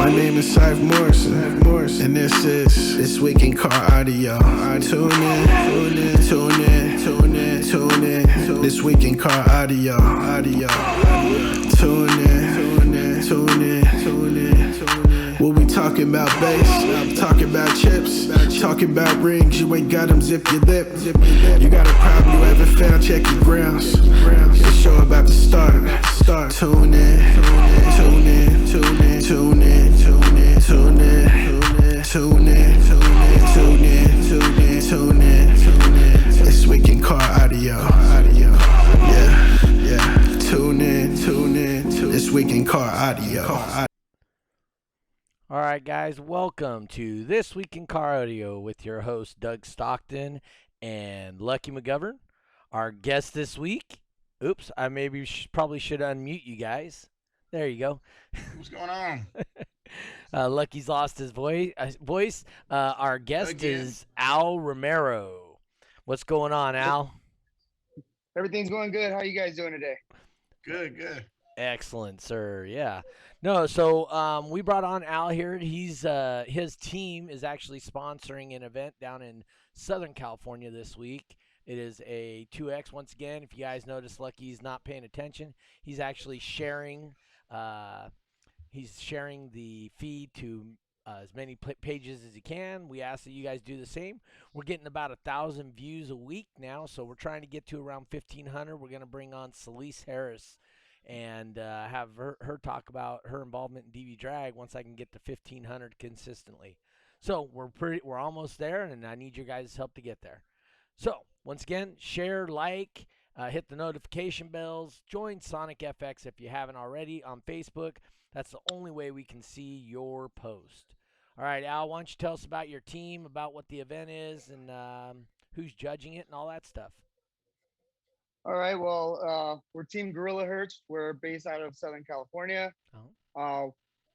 My name is Saif Morrison, and this week in car audio. Tune in. This week in car audio. Tune in. We'll be talking about bass, talking about chips, talking about rings. You ain't got them, zip your lip. You got a problem you haven't found, check your grounds. The show about to start. Tune in. This week in car audio. Yeah. Tune in. This week in car audio. All right, guys, welcome to This Week in Car Audio with your host, Doug Stockton and Lucky McGovern. Our guest this week, I probably should unmute you guys. There you go. What's going on? Lucky's lost his voice. Our guest Again. is Al Romero. What's going on, Al? Everything's going good. How are you guys doing today? Good. Excellent, sir. Yeah. No, so we brought on Al here. He's his team is actually sponsoring an event down in Southern California this week. It is a 2X once again. If you guys notice, Lucky's not paying attention. He's actually sharing. He's sharing the feed to as many pages as he can. We ask that you guys do the same. We're getting about 1,000 views a week now, so we're trying to get to around 1,500. We're going to bring on Celeste Harris and have her talk about her involvement in DV drag once I can get to 1,500 consistently. So we're almost there, and I need your guys' help to get there. So once again, share, like, hit the notification bells, join Sonic FX if you haven't already on Facebook. That's the only way we can see your post. All right, Al, why don't you tell us about your team, about what the event is, and who's judging it and all that stuff. All right. Well, we're Team Gorilla Hertz. We're based out of Southern California.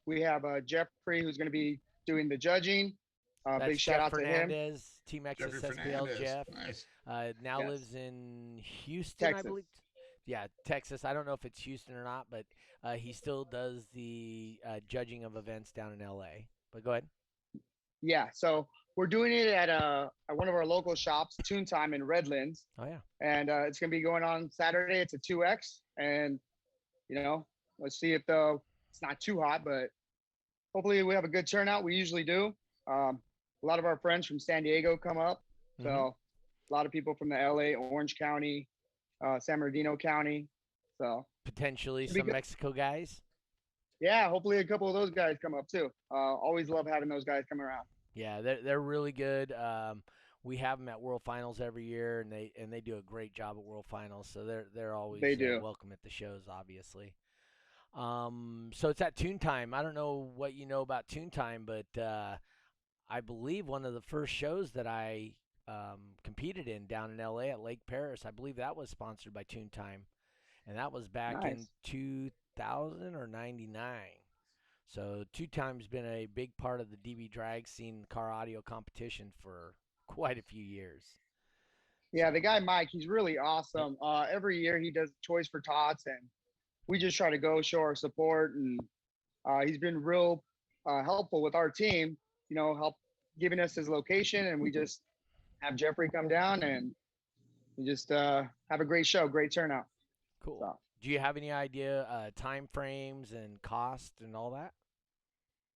We have Jeffrey, who's going to be doing the judging. Big shout out to him. Team XSSPL Jeff. Nice. Now lives in Houston, Texas. I believe. Yeah, Texas. I don't know if it's Houston or not, but he still does the judging of events down in LA. But go ahead. Yeah. So we're doing it at one of our local shops, Tune Time in Redlands. Oh, yeah. And it's going to be going on Saturday. It's a 2X. And, let's see if it's not too hot, but hopefully we have a good turnout. We usually do. A lot of our friends from San Diego come up. So a lot of people from the LA, Orange County, San Bernardino County. So potentially some Mexico guys. Yeah, hopefully a couple of those guys come up too. Always love having those guys come around. Yeah, they're really good. We have them at World Finals every year, and they do a great job at World Finals. So they're always welcome at the shows, obviously. So it's at Tune Time. I don't know what you know about Tune Time, but I believe one of the first shows that I competed in down in LA at Lake Paris, I believe that was sponsored by Tune Time, and that was back in 2000 or 99. So Tune Time's been a big part of the DV drag scene, car audio competition for quite a few years. Yeah, the guy Mike, he's really awesome. Every year he does Choice for Tots, and we just try to go show our support, and he's been real helpful with our team, help giving us his location, and we just have Jeffrey come down, and we just have a great show, great turnout. Cool. So, do you have any idea time frames and cost and all that?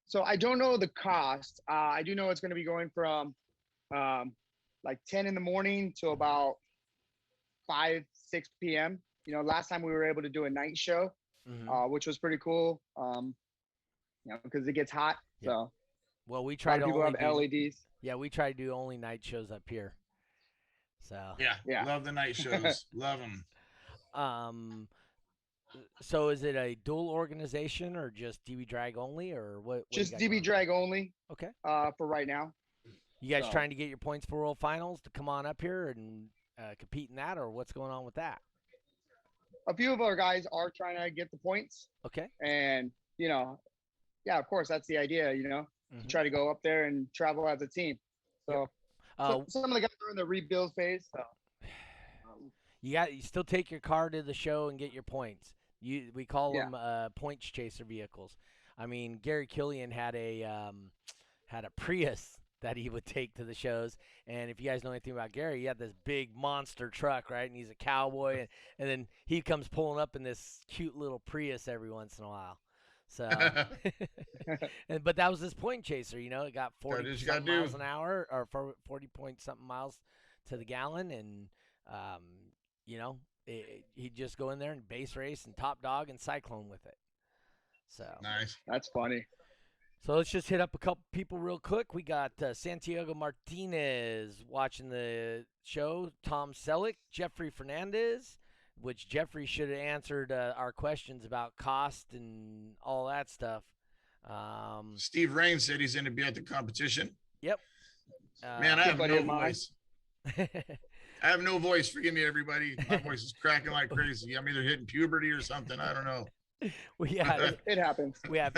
So I don't know the cost. I do know it's going to be going from like 10 in the morning to about 5, 6 p.m. Last time we were able to do a night show, which was pretty cool, because it gets hot. Yeah. So, well, we try to people have LEDs. Yeah, we try to do only night shows up here. So yeah. Love the night shows. Love them. So is it a dual organization or just DV drag only, or what just DV drag only. Okay. For right now. You guys trying to get your points for World Finals to come on up here and compete in that, or what's going on with that? A few of our guys are trying to get the points. Okay. And yeah, of course that's the idea. To try to go up there and travel as a team. So, some of the guys are in the rebuild phase. So. You still take your car to the show and get your points. We call them points chaser vehicles. I mean, Gary Killian had a Prius that he would take to the shows. And if you guys know anything about Gary, he had this big monster truck, right? And he's a cowboy, and then he comes pulling up in this cute little Prius every once in a while. So, but that was his point chaser. It got 40 something miles an hour, or 40 point something miles to the gallon, and he'd just go in there and base race and top dog and cyclone with it. So nice. That's funny. So let's just hit up a couple people real quick. We got Santiago Martinez watching the show, Tom Selleck, Jeffrey Fernandez, which Jeffrey should have answered our questions about cost and all that stuff. Steve Rain said he's going to be at the competition. Yep. Man, I have no voice. I have no voice. Forgive me, everybody. My voice is cracking like crazy. I'm either hitting puberty or something. I don't know. It happens. We have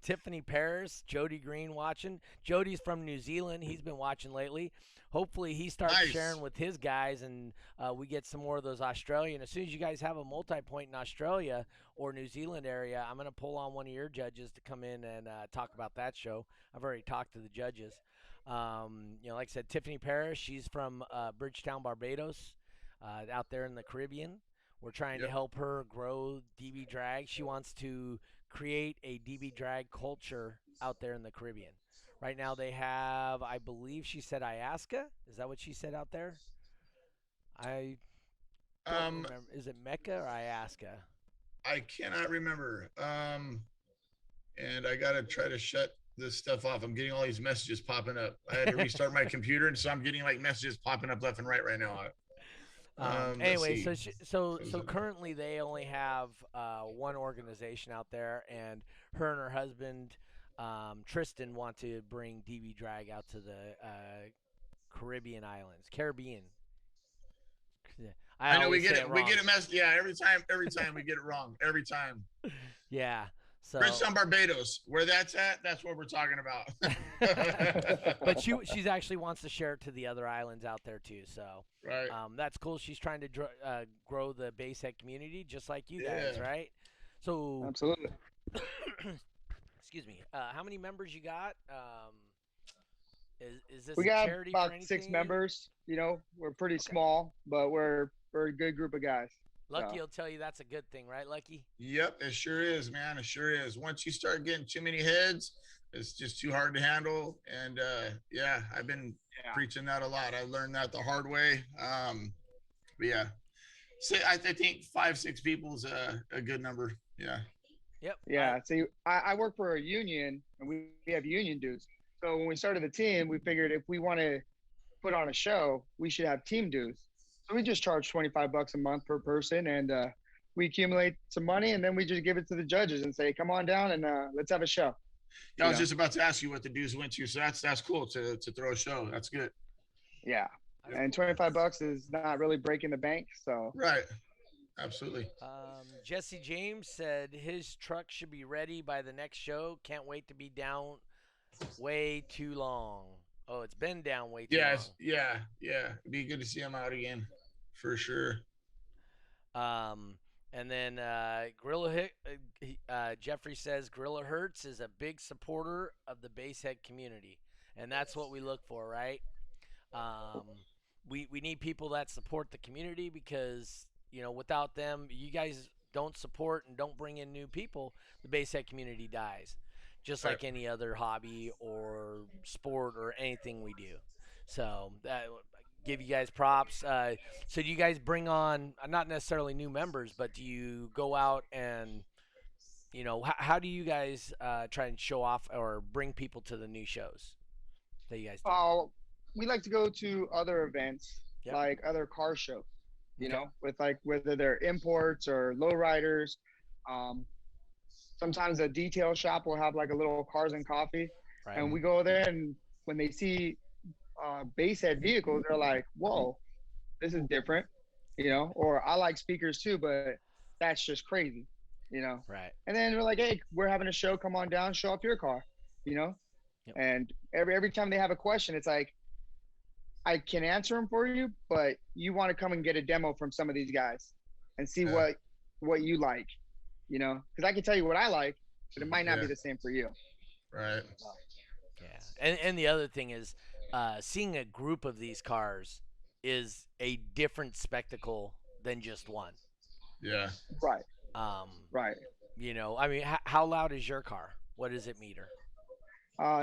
Tiffany Paris, Jody Green watching. Jody's from New Zealand. He's been watching lately. Hopefully he starts sharing with his guys, and we get some more of those Australian. As soon as you guys have a multi-point in Australia or New Zealand area, I'm going to pull on one of your judges to come in and talk about that show. I've already talked to the judges. Like I said, Tiffany Paris, she's from Bridgetown, Barbados, out there in the Caribbean. We're trying to help her grow DB drag. She wants to create a DB drag culture out there in the Caribbean. Right now they have, I believe she said Ayahuasca. Is that what she said out there? I don't remember. Is it Mecca or Ayahuasca? I cannot remember. And I got to try to shut this stuff off. I'm getting all these messages popping up. I had to restart my computer, and so I'm getting like messages popping up left and right now. Anyway, so currently they only have one organization out there, and her and her husband Tristan want to bring DB drag out to the Caribbean. I know we get a mess. Yeah, every time we get it wrong. Every time. Yeah. So Bridgetown, Barbados, where that's at, that's what we're talking about. But she's actually wants to share it to the other islands out there too. So right. That's cool. She's trying to grow the basehead community just like you guys, right? So absolutely. Excuse me. How many members you got? Is this we got charity about for anything? 6 members. We're pretty small, but we're a good group of guys. Lucky will tell you that's a good thing, right, Lucky? Yep, it sure is, man. It sure is. Once you start getting too many heads, it's just too hard to handle. And I've been preaching that a lot. I learned that the hard way. But yeah, so I think 5-6 people is a good number. Yeah. Yep. Yeah. See, I work for a union, and we have union dues. So when we started the team, we figured if we want to put on a show, we should have team dues. So we just charge $25 a month per person, and we accumulate some money, and then we just give it to the judges and say, "Come on down and let's have a show." Yeah, I was just about to ask you what the dues went to, so that's cool to throw a show. That's good. Yeah, and $25 is not really breaking the bank, so right, absolutely. Jesse James said his truck should be ready by the next show. Can't wait to be down way too long. Oh, it's been down way too long. Yeah. It'd be good to see him out again, for sure. And then Jeffrey says Gorilla Hertz is a big supporter of the basehead community, and that's what we look for, right? We need people that support the community because without them, you guys don't support and don't bring in new people, the basehead community dies. Just like any other hobby or sport or anything we do. So give you guys props. So do you guys bring on, not necessarily new members, but do you go out and, how do you guys try and show off or bring people to the new shows that you guys do? We like to go to other events, like other car shows, with like whether they're imports or lowriders. Sometimes a detail shop will have like a little cars and coffee, and we go there, and when they see basehead vehicles, they're like, "Whoa, this is different," or I like speakers too, but that's just crazy, Right. And then we're like, "Hey, we're having a show. Come on down, show off your car," Yep. And every time they have a question, it's like, I can answer them for you, but you want to come and get a demo from some of these guys and see what you like. Because I can tell you what I like, but it might not Yeah. be the same for you. Right. Yeah, and the other thing is, seeing a group of these cars is a different spectacle than just one. Yeah. Right, Um, right. I mean, how loud is your car? What does it meter?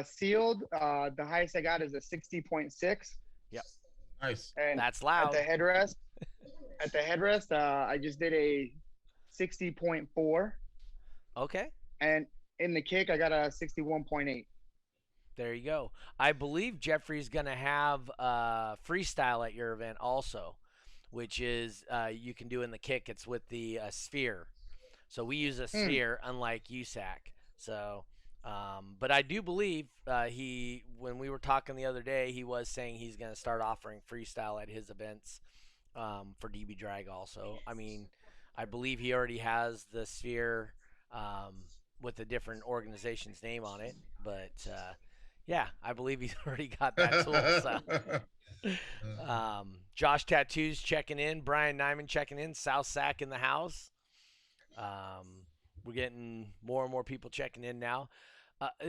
Sealed, the highest I got is a 60.6, Yep, Nice. and that's at the loud. headrest, I just did a 60.4, Okay, and in the kick, I got a 61.8. there you go. I believe Jeffrey's gonna have freestyle at your event also, which is you can do in the kick. It's with the sphere. So we use a Mm, sphere, unlike USAC. So, but I do believe when we were talking the other day, he was saying he's going to start offering freestyle at his events for DB Drag also. I mean, I believe he already has the sphere with a different organization's name on it. But yeah, I believe he's already got that tool. So. Josh Tattoos checking in. Brian Nyman checking in. South Sac in the house. We're getting more and more people checking in now.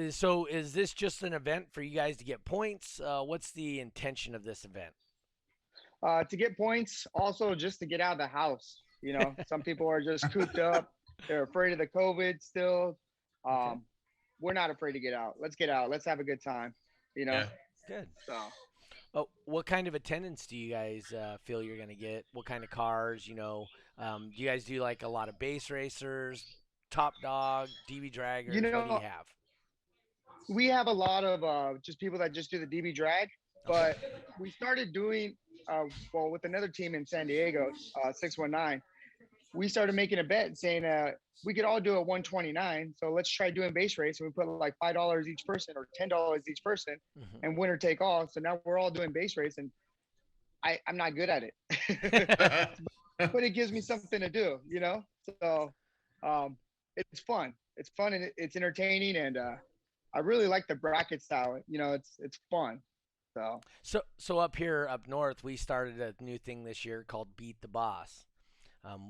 So is this just an event for you guys to get points? What's the intention of this event? to get points, also just to get out of the house. Some people are just cooped up. They're afraid of the COVID still. Okay, We're not afraid to get out. Let's get out. Let's have a good time. You know. Yeah. good. So Oh, what kind of attendance do you guys feel you're going to get? What kind of cars? Do you guys do like a lot of base racers, top dog, DB you draggers? What do you know, have? we have a lot of just people that just do the DB drag, Okay. but we started doing well with another team in San Diego, 619. We started making a bet saying we could all do a 129. So let's try doing base race. And we put like $5 each person or $10 each person, Hmm. and winner take all. So now we're all doing base race, and I'm not good at it, but it gives me something to do. So um, it's fun. It's fun and it's entertaining, and I really like the bracket style. It's fun. So So up here, up north, we started a new thing this year called Beat the Boss.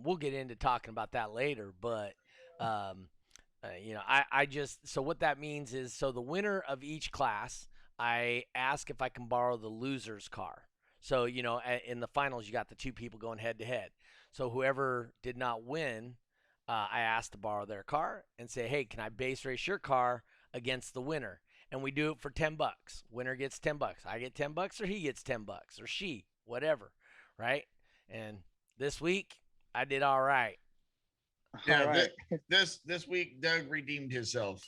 We'll get into talking about that later, but um, I just so what that means is so the winner of each class, I ask if I can borrow the loser's car. So in the finals, you got the two people going head to head. So whoever did not win, I asked to borrow their car and say, hey, can I base race your car against the winner? And we do it for $10. Winner gets $10. I get $10, or he gets $10, or she, whatever, right? And this week, I did all right. all Yeah. right. This week, Doug redeemed himself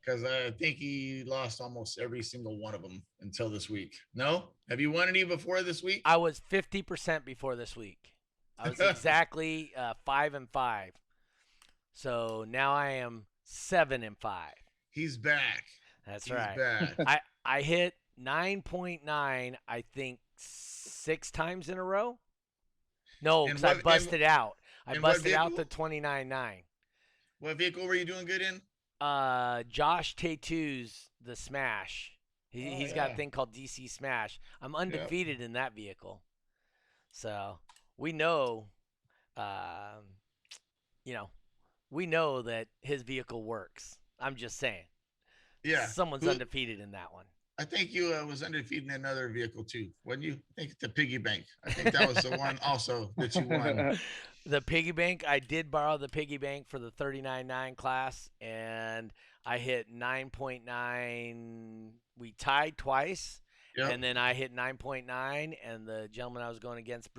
because I think he lost almost every single one of them until this week. No? Have you won any before this week? I was 50% before this week. I was exactly 5-5. So now I am 7-5. He's back. That's He's right. back. I hit 9.9, I think, 6 times in a row. No, And because I what- busted out. I and what busted out vehicle? the 29.9. What vehicle were you doing good in? Josh Tattoos, the Smash. He's got a yeah. thing called DC Smash. I'm undefeated in that vehicle. So we know, um, you know, we know that his vehicle works. I'm just saying. Yeah. Someone's Who- undefeated in that one. I think you was undefeated in another vehicle too, wasn't you? I think the piggy bank. I think that was the one also that you won. The piggy bank, I did borrow the piggy bank for the 39.9 class, and I hit 9.9. We tied twice, Yep. and then I hit 9.9, and the gentleman I was going against,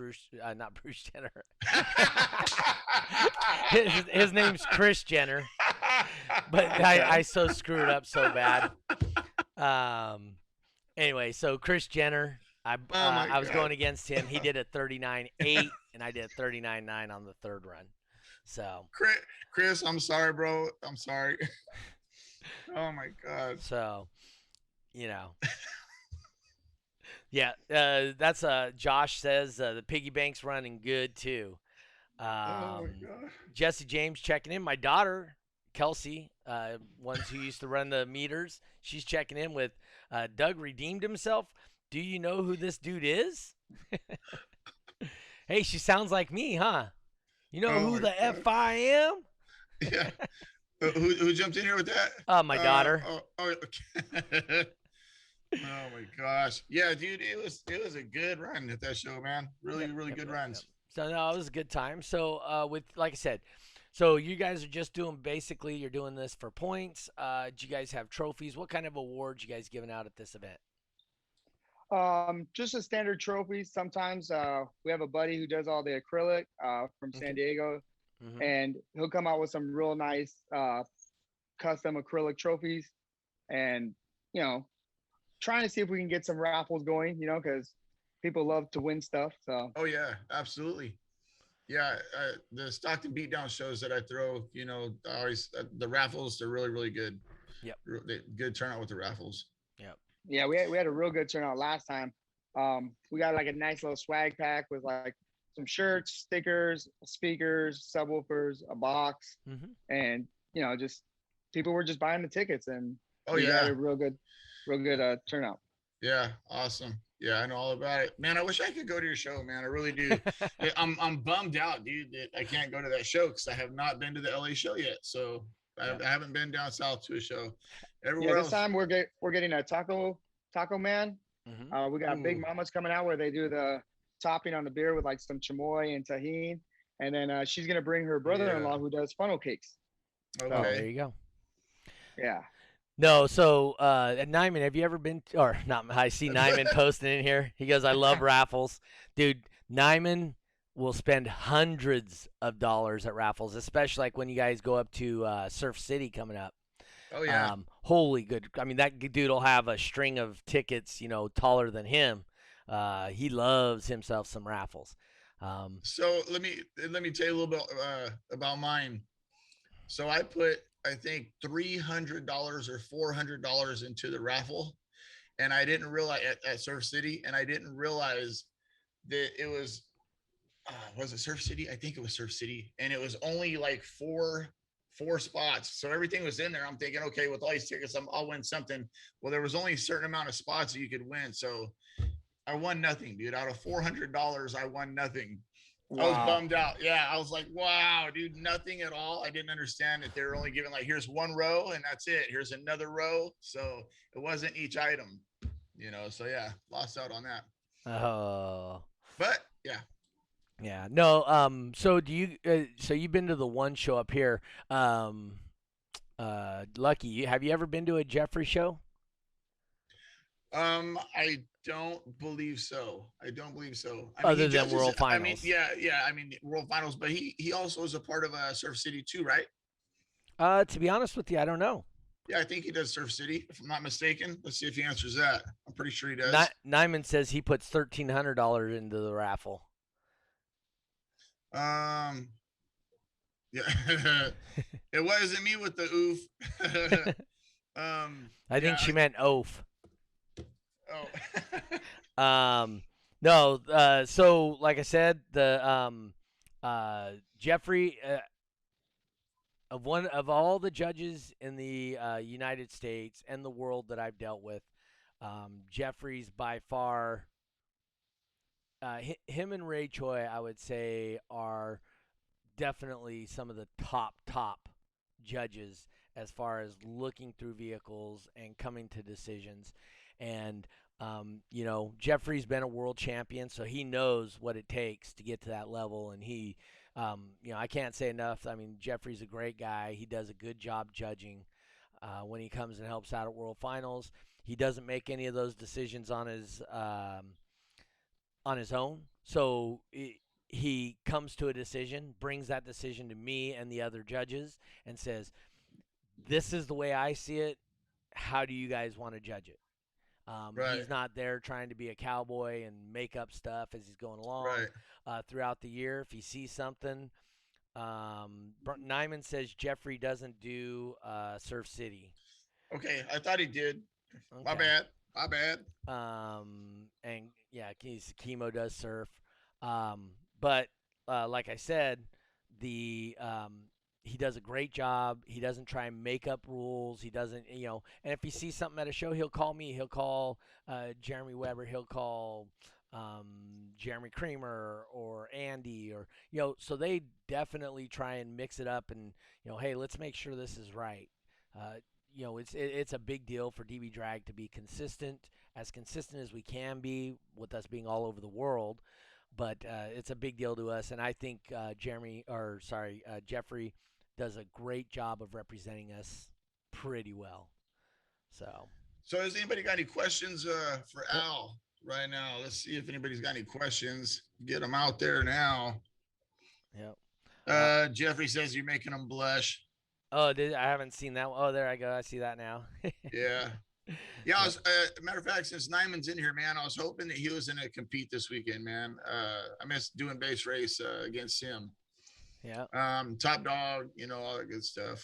not Bruce Jenner. his name's Chris Jenner, but I so screwed up so bad. Anyway, so Chris Jenner, I was God. going against him. He did a 39.8, and I did a 39.9 on the third run. So Chris, I'm sorry, bro. I'm sorry. Oh my God. So, yeah. That's Josh says the piggy bank's running good too. Oh my God. Jesse James checking in. My daughter Kelsey, ones who used to run the meters, she's checking in with Doug redeemed himself. Do you know who this dude is? Hey, she sounds like me, huh? You know Oh who my the God. F I am? Yeah. Who jumped in here with that? My daughter. Okay. Oh my gosh. Yeah, dude, it was a good run at that show, man. Really, Yep, really yep, good yep, yep. runs. So no, it was a good time. So with like I said, so you guys are just doing basically you're doing this for points. Do you guys have trophies? What kind of awards you guys giving out at this event? Just a standard trophies. Sometimes we have a buddy who does all the acrylic from San Okay. Diego, Mm-hmm. and he'll come out with some real nice custom acrylic trophies, and you know, trying to see if we can get some raffles going. Because people love to win stuff. So Oh yeah, absolutely. Yeah, the Stockton beatdown shows that I throw, always the raffles, they're really, really good. Yep. Good turnout with the raffles. Yep. yeah, we had a real good turnout last time. We got like a nice little swag pack with like some shirts, stickers, speakers, subwoofers, a box, Mm-hmm. and just people were just buying the tickets, and Oh we got yeah, a real good turnout. yeah, awesome. Yeah, I know all about it, man. I wish I could go to your show, man. I really do. I'm bummed out, dude, that I can't go to that show because I have not been to the LA show yet. So Yep. I haven't been down south to a show. Yeah, Everywhere this else, time we're getting a taco man. Mm-hmm. We got Big ooh, Mama's coming out where they do the topping on the beer with like some chamoy and tahini, and then she's gonna bring her yeah, brother-in-law who does funnel cakes. Oh, So there okay. you go. yeah, No, so Nyman, have you ever been or not? I see Nyman posting in here. He goes, "I love raffles, dude." Nyman will spend hundreds of dollars at raffles, especially like when you guys go up to Surf City coming up. Oh yeah. Holy good! I mean, that dude will have a string of tickets, taller than him. He loves himself some raffles. Um, So let me tell you a little bit about mine. So I put I think $300 or $400 into the raffle, and I didn't realize at Surf City, and I didn't realize that it was it Surf City? I think it was Surf City, and it was only like four spots. So everything was in there. I'm thinking, okay, with all these tickets, I'll win something. Well, there was only a certain amount of spots that you could win. So I won nothing, dude. Out of $400, I won nothing. I was wow, bummed out. Yeah, I was like, wow, dude, nothing at all. I didn't understand that they were only giving like, here's one row and that's it. Here's another row. So it wasn't each item, So yeah, lost out on that. oh. But yeah, Yeah. No. So do you? So you've been to the one show up here. Lucky. Have you ever been to a Jeffrey show? I don't believe so. I don't believe so. I mean, he Other than judges. World I mean, Finals. yeah. I mean, World Finals, but he also is a part of Surf City too, right? To be honest with you, I don't know. Yeah, I think he does Surf City, if I'm not mistaken. Let's see if he answers that. I'm pretty sure he does. Nyman says he puts $1,300 into the raffle. Um, yeah, it wasn't me with the oof. I think Yeah. she meant oaf. Oh, No. So like I said, the Jeffrey of all the judges in the United States and the world that I've dealt with, Jeffrey's by far. Him and Ray Choi, I would say, are definitely some of the top judges as far as looking through vehicles and coming to decisions. And Jeffrey's been a world champion, so he knows what it takes to get to that level. And I can't say enough. I mean, Jeffrey's a great guy. He does a good job judging when he comes and helps out at World Finals. He doesn't make any of those decisions on his own. So he comes to a decision, brings that decision to me and the other judges, and says, "This is the way I see it. How do you guys want to judge it?" right, He's not there trying to be a cowboy and make up stuff as he's going along right. throughout the year. If he sees something, Nyman says Jeffrey doesn't do Surf City. Okay, I thought he did. My Okay. bad. My bad. And yeah, chemo does surf. But like I said, the he does a great job. He doesn't try and make up rules. He doesn't, and if he sees something at a show, he'll call me. He'll call Jeremy Weber. He'll call Jeremy Creamer or Andy, or so they definitely try and mix it up, and hey, let's make sure this is right. Uh, it's a big deal for DB Drag to be consistent as we can be, with us being all over the world. But it's a big deal to us, and I think Jeffrey does a great job of representing us pretty well. So. So has anybody got any questions for Yep. Al right now? Let's see if anybody's got any questions. Get them out there now. Yep. Jeffrey says you're making them blush. Oh, I haven't seen that one. Oh, there I go. I see that now. Yeah. Yeah, I was, matter of fact, since Nyman's in here, man, I was hoping that he was going to compete this weekend, man. I miss doing base race against him. Yeah. Top dog, all that good stuff.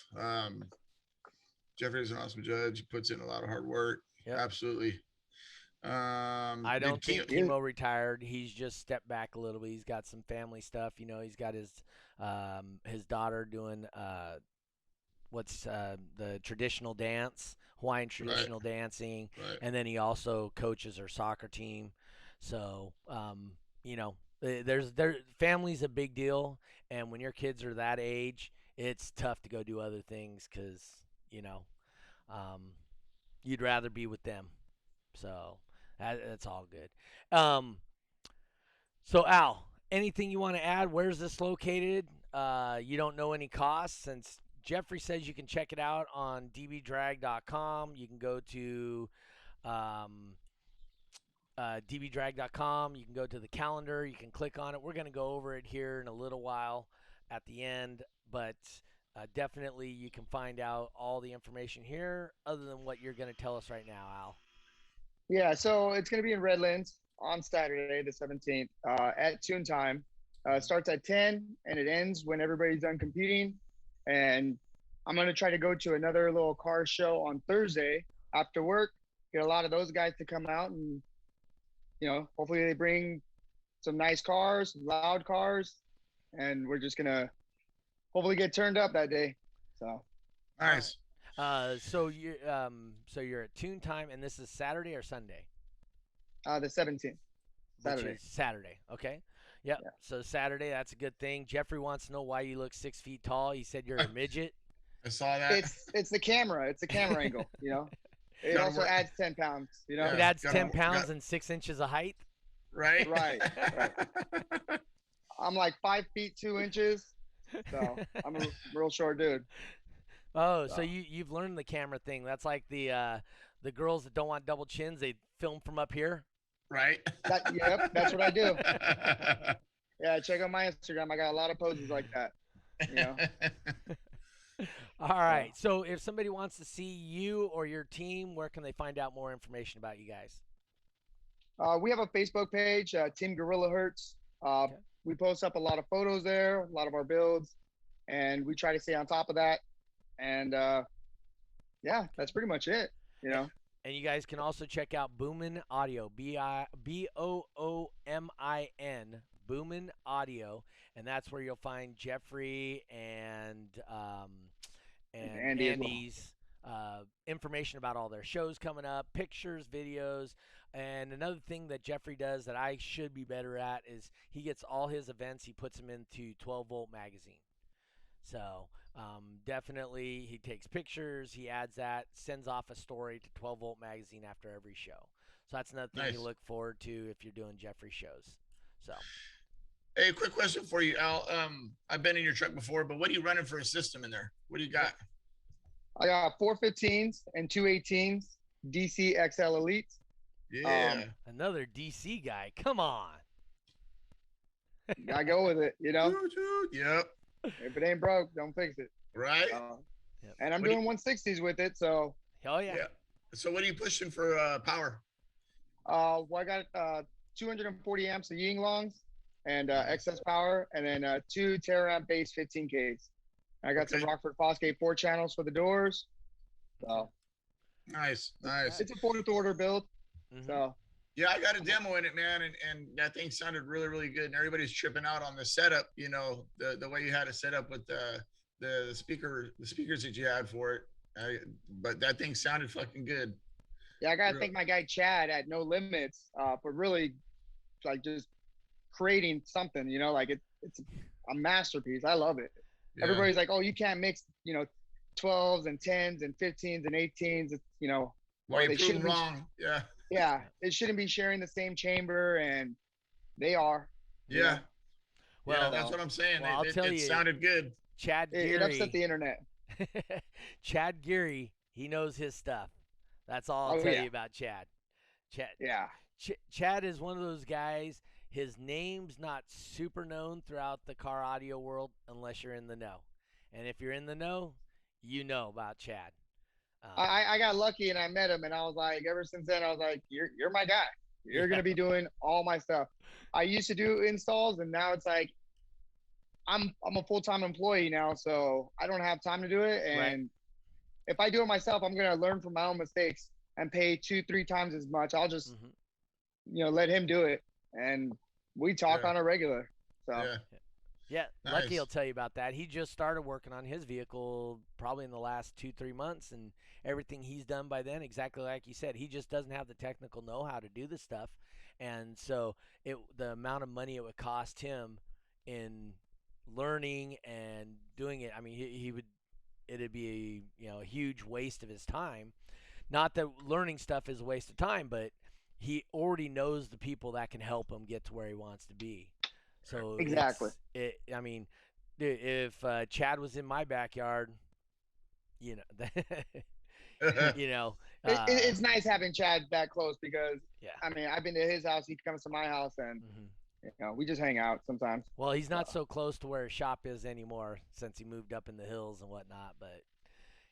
Jeffrey's an awesome judge. He puts in a lot of hard work. Yep. Absolutely. I don't think Chemo retired. He's just stepped back a little bit. He's got some family stuff. He's got his daughter doing the traditional dance, Hawaiian traditional dancing, and then he also coaches her soccer team. So, there's family's a big deal, and when your kids are that age, it's tough to go do other things because you'd rather be with them. So that's all good. So Al, anything you want to add? Where's this located? You don't know any costs, since Jeffrey says you can check it out on dbdrag.com. You can go to dbdrag.com. You can go to the calendar. You can click on it. We're going to go over it here in a little while at the end, but definitely you can find out all the information here other than what you're going to tell us right now, Al. Yeah, so it's going to be in Redlands on Saturday, the 17th, at tune time. Starts at 10 and it ends when everybody's done competing. And I'm going to try to go to another little car show on Thursday after work, get a lot of those guys to come out, and, hopefully they bring some nice cars, loud cars, and we're just going to hopefully get turned up that day. So nice. So you're at tune time, and this is Saturday or Sunday? The 17th. Saturday. Which is Saturday. Okay. Yep. Yeah. So Saturday, that's a good thing. Jeffrey wants to know why you look 6 feet tall. He said you're a midget. I saw that. It's the camera. It's the camera angle. It also adds 10 pounds. It adds 10 pounds and 6 inches of height. Right. Right. I'm like 5 feet 2 inches, so I'm a real short dude. Oh, so you've learned the camera thing. That's like the girls that don't want double chins. They film from up here. Right. Yep, that's what I do. Yeah, check out my Instagram. I got a lot of poses like that. All right. So if somebody wants to see you or your team, where can they find out more information about you guys? We have a Facebook page, Team Gorilla Hertz. Okay. We post up a lot of photos there, a lot of our builds, and we try to stay on top of that. And yeah, that's pretty much it. And you guys can also check out Boomin Audio, BOOMIN, Boomin Audio, and that's where you'll find Jeffrey and Andy's information about all their shows coming up, pictures, videos. And another thing that Jeffrey does that I should be better at is he gets all his events, he puts them into 12 Volt magazine. So definitely he takes pictures, he adds that, sends off a story to 12 Volt magazine after every show. So that's another thing you look forward to if you're doing Jeffrey shows. So, hey, quick question for you, Al. I've been in your truck before, but what are you running for a system in there? What do you got? I got 4 15s and 2 18s, DC XL Elites. Yeah. Another DC guy. Come on. I go with it, Yep. If it ain't broke, don't fix it. Right. Yep. And I'm doing 160s with it, so. Hell yeah. So what are you pushing for power? Well, I got 240 amps of Ying Longs and excess power, and then 2 teraamp base 15Ks. I got some Rockford Fosgate 4 channels for the doors. So. Nice. It's a 4th order build. Mm-hmm. So. Yeah, I got a demo in it, man, and that thing sounded really, really good. And everybody's tripping out on the setup, the way you had it set up with the speakers that you had for it. But that thing sounded fucking good. Yeah, I gotta thank my guy Chad at No Limits for really like just creating something, like it's a masterpiece. I love it. Yeah. Everybody's like, oh, you can't mix, 12s and 10s and 15s and 18s. It's, Well, they you shouldn't proved wrong. Yeah. Yeah, they shouldn't be sharing the same chamber, and they are. Yeah. Well, that's what I'm saying. Well, I'll tell it you, sounded good. Chad It upset the Geary, internet. Chad Geary, he knows his stuff. That's all I'll Oh, tell yeah. you about Chad. Yeah. Chad is one of those guys. His name's not super known throughout the car audio world unless you're in the know. And if you're in the know, you know about Chad. I got lucky and I met him, and I was like, ever since then, I was like, you're my guy. You're gonna be doing all my stuff. I used to do installs, and now it's like I'm a full-time employee now, so I don't have time to do it. And Right. if I do it myself, I'm gonna learn from my own mistakes and pay 2-3 times as much. I'll just let him do it, and we talk on a regular. So Yeah, Nice. Lucky will tell you about that. He just started working on his vehicle probably in the last 2-3 months, and everything he's done by then, exactly like you said, he just doesn't have the technical know-how to do this stuff, and so the amount of money it would cost him in learning and doing it, I mean, it'd be a huge waste of his time. Not that learning stuff is a waste of time, but he already knows the people that can help him get to where he wants to be. So exactly. I mean, if Chad was in my backyard, It's nice having Chad that close because yeah. I mean, I've been to his house, he comes to my house, and we just hang out sometimes. Well, he's not so close to where his shop is anymore since he moved up in the hills and whatnot. But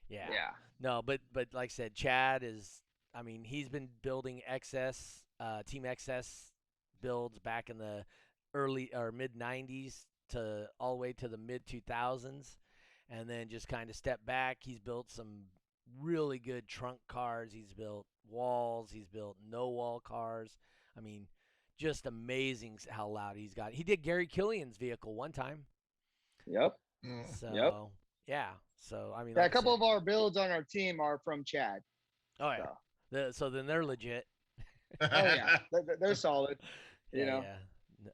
yeah. No, but like I said, Chad is. I mean, he's been building Team XS builds back in the early or mid 90s to all the way to the mid 2000s, and then just kind of stepped back. He's built some really good trunk cars. He's built walls. He's built no wall cars. I mean, just amazing how loud he's got. He did Gary Killian's vehicle one time. Yep. So yeah. So I mean, a couple of our builds on our team are from Chad. Oh yeah. So then they're legit. Oh yeah, they're solid. Yeah.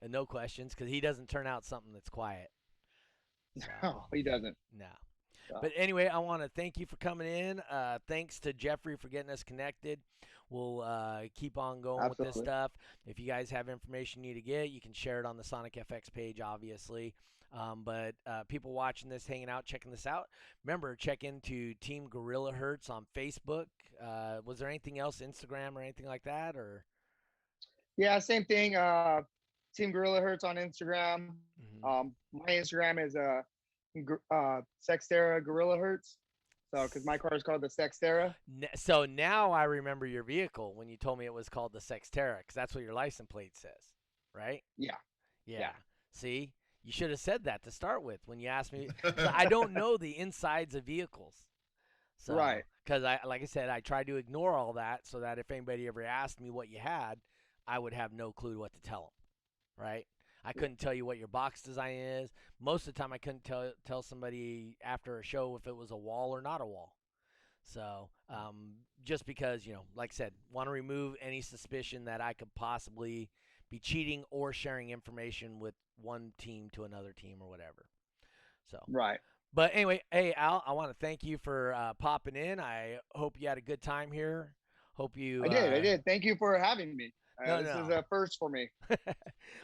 No questions, because he doesn't turn out something that's quiet. So, no, he doesn't. No. So. But anyway, I want to thank you for coming in. Thanks to Jeffrey for getting us connected. We'll keep on going with this stuff. If you guys have information you need to get, you can share it on the Sonic FX page, obviously. But people watching this, hanging out, checking this out, remember, check into Team Gorilla Hertz on Facebook. Was there anything else, Instagram or anything like that? Or? Yeah, same thing. Team Gorilla Hertz on Instagram. My Instagram is Sextera Gorilla Hertz. So, because my car is called the Sextera. So now I remember your vehicle when you told me it was called the Sextera, because that's what your license plate says, right? Yeah. See, you should have said that to start with when you asked me. I don't know the insides of vehicles. So, right. Because like I said, I tried to ignore all that so that if anybody ever asked me what you had, I would have no clue what to tell them. Right? I couldn't tell you what your box design is. Most of the time, I couldn't tell somebody after a show if it was a wall or not a wall. So just because, like I said, want to remove any suspicion that I could possibly be cheating or sharing information with one team to another team or whatever. So right. But anyway, hey, Al, I want to thank you for popping in. I hope you had a good time here. Hope you. I did. Thank you for having me. This is a first for me.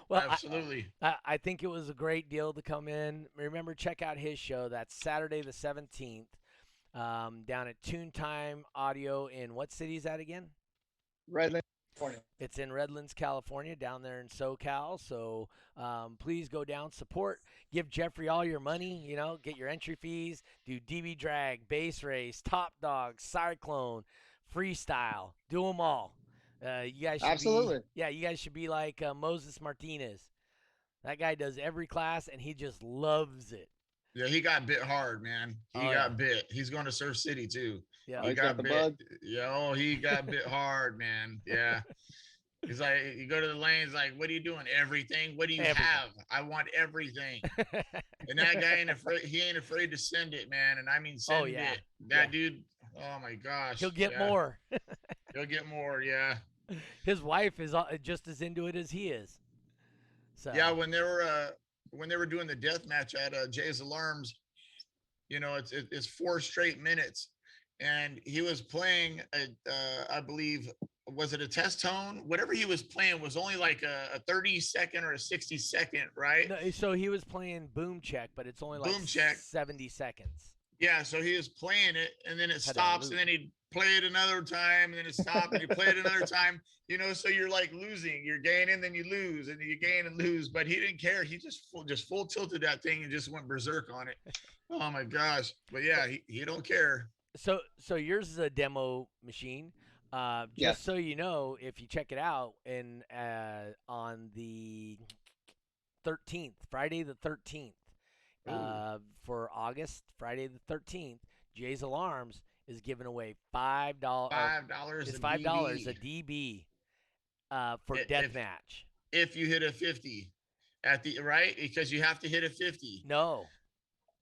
Well, absolutely. I think it was a great deal to come in. Remember, check out his show. That's Saturday the 17th down at Tune Time Audio in what city is that again? Redlands, California. It's in Redlands, California, down there in SoCal. So please go down, support, give Jeffrey all your money, get your entry fees, do DB drag, base race, top dog, cyclone, freestyle, do them all. You guys should absolutely. You guys should be like Moses Martinez. That guy does every class, and he just loves it. Yeah, he got bit hard, man. He got bit. He's going to Surf City too. Yeah, he got bit. Bug. Yeah, he got bit hard, man. Yeah. He's like, you go to the lanes, like, what are you doing? Everything. What do you have? I want everything. And that guy ain't afraid. He ain't afraid to send it, man. And I mean, send it. That dude. Oh my gosh. He'll get more. He'll get more. Yeah. His wife is just as into it as he is. So Yeah, when they were doing the death match at Jay's Alarms, it's 4 straight minutes, and he was playing I believe, was it a test tone? Whatever he was playing was only like a 30-second or a 60-second, right? no, so he was playing Boom Check, but it's only like Boom check. 70 seconds. Yeah, so he was playing it, and then it Had a stops, and loop. then he'd play it another time, and then it stopped, and he played it another time. So you're like losing, you're gaining, then you lose, and you gain and lose. But he didn't care. He just full tilted that thing and just went berserk on it. Oh my gosh! But yeah, he don't care. So yours is a demo machine. Just Yes. so you know, if you check it out on the 13th, Friday the 13th, Ooh. for August, Friday the 13th, Jay's Alarms is giving away $5. $5 It's a $5 a DB DB for if deathmatch. if you hit a 50 at the right, because you have to hit a 50. No,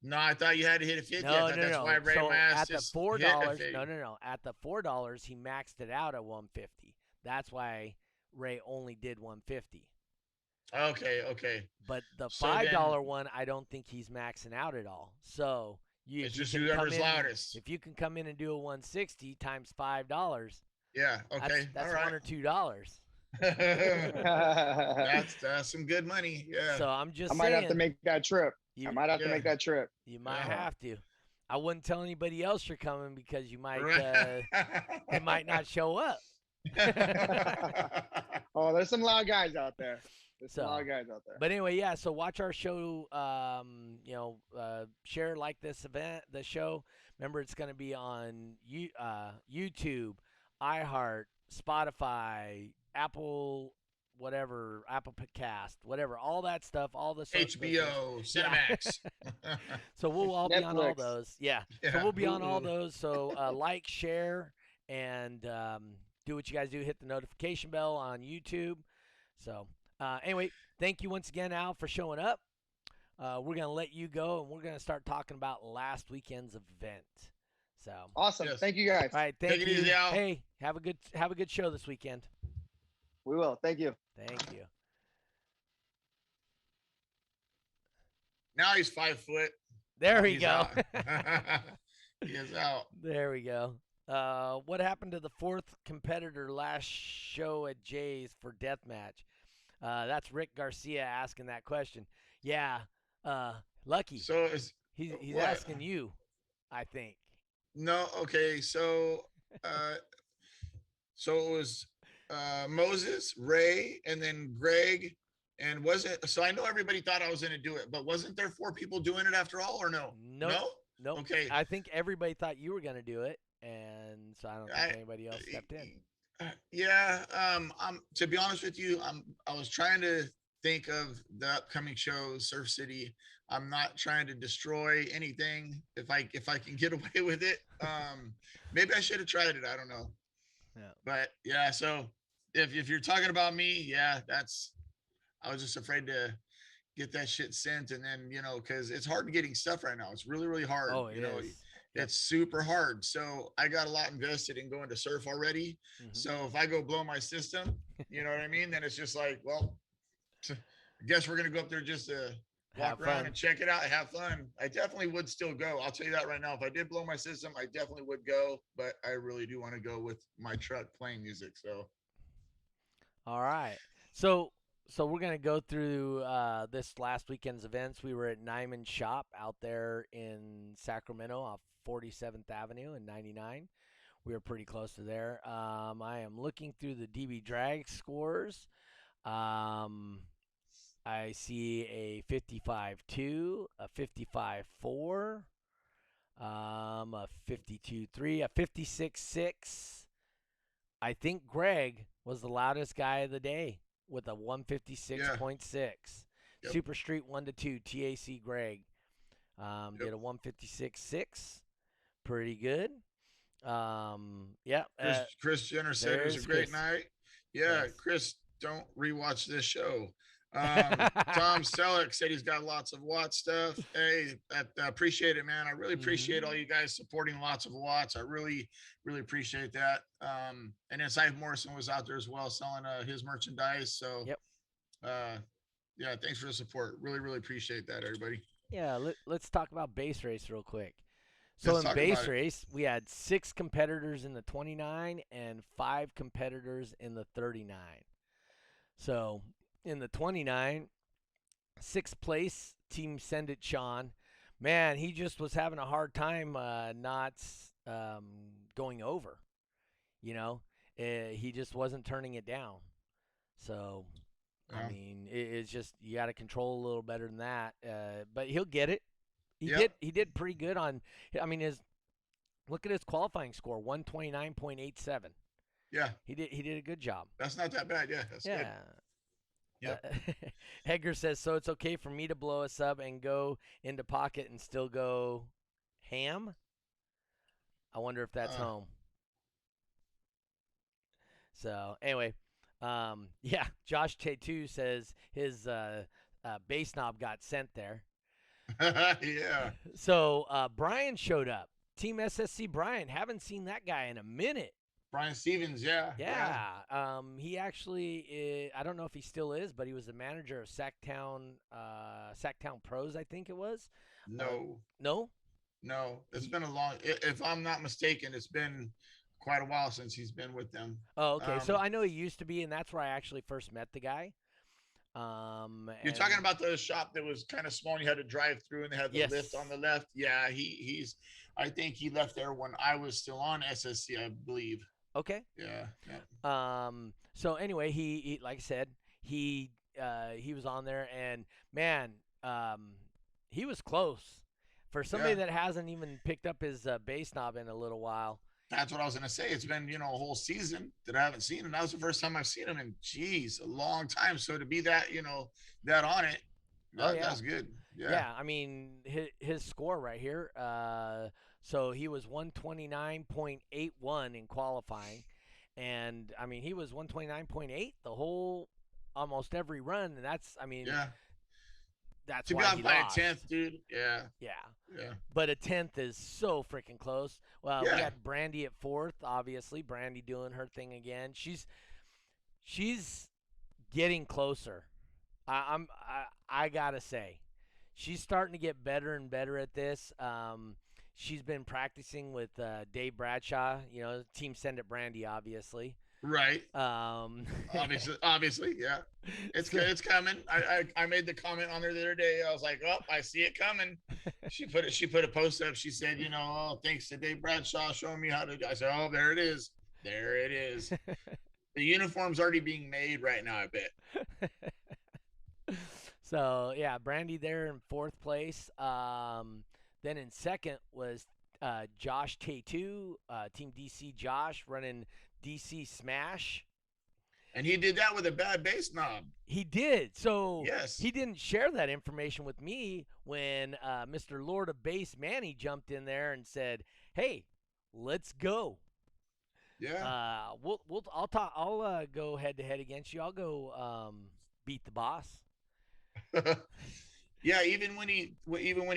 No, I thought you had to hit a 50. I no, thought no, that's no. why Ray So Mass at the just $4, hit a 50. no. At the $4, he maxed it out at 150. That's why Ray only did 150. Okay. But the So $5 then one, I don't think he's maxing out at all. So it's if you just can come whoever's in, loudest. if you can come in and do a 160 times $5, Yeah. Okay. that's All right. $1 or $2. That's some good money. Yeah. So I'm just I might saying, have to make that trip. you, I might have to Yeah. make that trip. you might Uh-huh. have to. I wouldn't tell anybody else you're coming because you might Right. they might not show up. Oh, there's some loud guys out there. There's some So, loud guys out there. but anyway, yeah. So watch our show. Share, like the show. Remember, it's going to be on YouTube, iHeart, Spotify, Apple, whatever, Apple Podcast, whatever, all that stuff, all the HBO, Cinemax. So we'll all be on all Netflix. those. Yeah. So Yeah, we'll be on all Hulu. those. So like, share, and do what you guys do. Hit the notification bell on YouTube. So anyway, thank you once again, Al, for showing up. We're gonna let you go, and we're gonna start talking about last weekend's event. So Awesome. Yes. Thank you guys. all right, thank Take it you. easy, Al. Hey, have a good show this weekend. We will. Thank you. Thank you. Now he's 5 foot. There we He's go. out. He is out. There we go. What happened to the fourth competitor last show at Jay's for deathmatch? That's Rick Garcia asking that question. Yeah, Lucky. So is He's what? asking you, I think. No. Okay. So so it was Moses, Ray, and then Greg. And wasn't so I know everybody thought I was going to do it, but wasn't there 4 people doing it after all, or no? Nope. No. Nope. Okay. I think everybody thought you were going to do it, and so I don't think anybody else stepped in. Yeah. To be honest with you, I was trying to think of the upcoming show, Surf City. I'm not trying to destroy anything if I can get away with it. Maybe I should have tried it. I don't know. Yeah. But yeah, so if you're talking about me, yeah, I was just afraid to get that shit sent, and then because it's hard getting stuff right now. It's really, really hard. Oh, it is. Yep. It's super hard. So I got a lot invested in going to surf already. Mhm. So if I go blow my system, you know what I mean? Then it's just like, well, I guess we're gonna go up there just to walk Have around fun. and check it out and have fun. I definitely would still go. I'll tell you that right now. If I did blow my system, I definitely would go. But I really do want to go with my truck playing music. So All right. So we're gonna go through this last weekend's events. We were at Nyman Shop out there in Sacramento off 47th Avenue and 99. We were pretty close to there. I am looking through the DB drag scores. I see a 55-2, a 55-4, a 52-3, a 56-6. I think Greg was the loudest guy of the day with a 156.6. Yep. Super Street 1-2, TAC Greg did a Yep. 156.6. Pretty good. Yeah. Chris Jenner said it was there's a great Chris. night. Yeah, Yes. Chris, don't rewatch this show. Tom Selleck said he's got lots of Watts stuff. Hey, I appreciate it, man. I really appreciate all you guys supporting lots of Watts. I really, really appreciate that. And then Scythe Morrison was out there as well selling his merchandise. So Yep. Yeah, thanks for the support. Really, really appreciate that, everybody. Yeah, let's talk about base race real quick. So Let's in talk about base it. race, we had 6 competitors in the 29 and 5 competitors in the 39. So in the 29, sixth place, Team Send It Sean. Man, he just was having a hard time not um, going over. You know, he just wasn't turning it down. So, I Yeah. mean, it's just you got to control a little better than that. But he'll get it. He Yep. did. He did pretty good on. I mean, his look at his qualifying score, 129.87. Yeah. He did. He did a good job. That's not that bad. Yeah, that's good. Yeah. Uh, Yep. Edgar says, so it's okay for me to blow a sub and go into pocket and still go ham? I wonder if that's Uh, home. So, anyway, yeah, Josh T2 says his base knob got sent there. yeah. So, Brian showed up. Team SSC Brian. Haven't seen that guy in a minute. Brian Stevens. Yeah. Yeah. He actually, I don't know if he still is, but he was the manager of Sacktown Pros, I think it was. No. No? No. It's been a long. If I'm not mistaken, it's been quite a while since he's been with them. Oh, okay. So I know he used to be, and that's where I actually first met the guy. You're talking about the shop that was kind of small and you had to drive through and they had the Yes. lift on the left. Yeah, he's I think he left there when I was still on SSC, I believe. Okay. Yeah. Yeah. So anyway, he like I said, he was on there, and man, he was close for somebody Yeah. that hasn't even picked up his bass knob in a little while. That's what I was gonna say. It's been, a whole season that I haven't seen him. That was the first time I've seen him in a long time. So to be that, that on it, Oh, yeah. that's good. Yeah. Yeah, I mean his score right here. So he was 129.81 in qualifying, and I mean he was 129.8 the whole almost every run, and that's Yeah. that's To be why off he by lost. a tenth, dude. Yeah. Yeah, Yeah. but a tenth is so freaking close. Well, we Yeah. got Brandy at fourth, obviously. Brandy doing her thing again. She's getting closer. I gotta say, she's starting to get better and better at this. She's been practicing with Dave Bradshaw, Team Send It Brandy, obviously. Right. Obviously, yeah. It's So- good. It's coming. I made the comment on there the other day. I was like, oh, I see it coming. She put a post up. She said, oh, thanks to Dave Bradshaw showing me how to do. I said, oh, there it is. There it is. The uniform's already being made right now, I bet. So yeah, Brandy there in fourth place. Then in second was Josh T2, Team DC Josh running DC Smash. And he did that with a bad bass knob. He did. So Yes. he didn't share that information with me when Mr. Lord of Bass Manny jumped in there and said, "Hey, let's go." Yeah. I'll go head to head against you. I'll go beat the boss. Yeah, even when he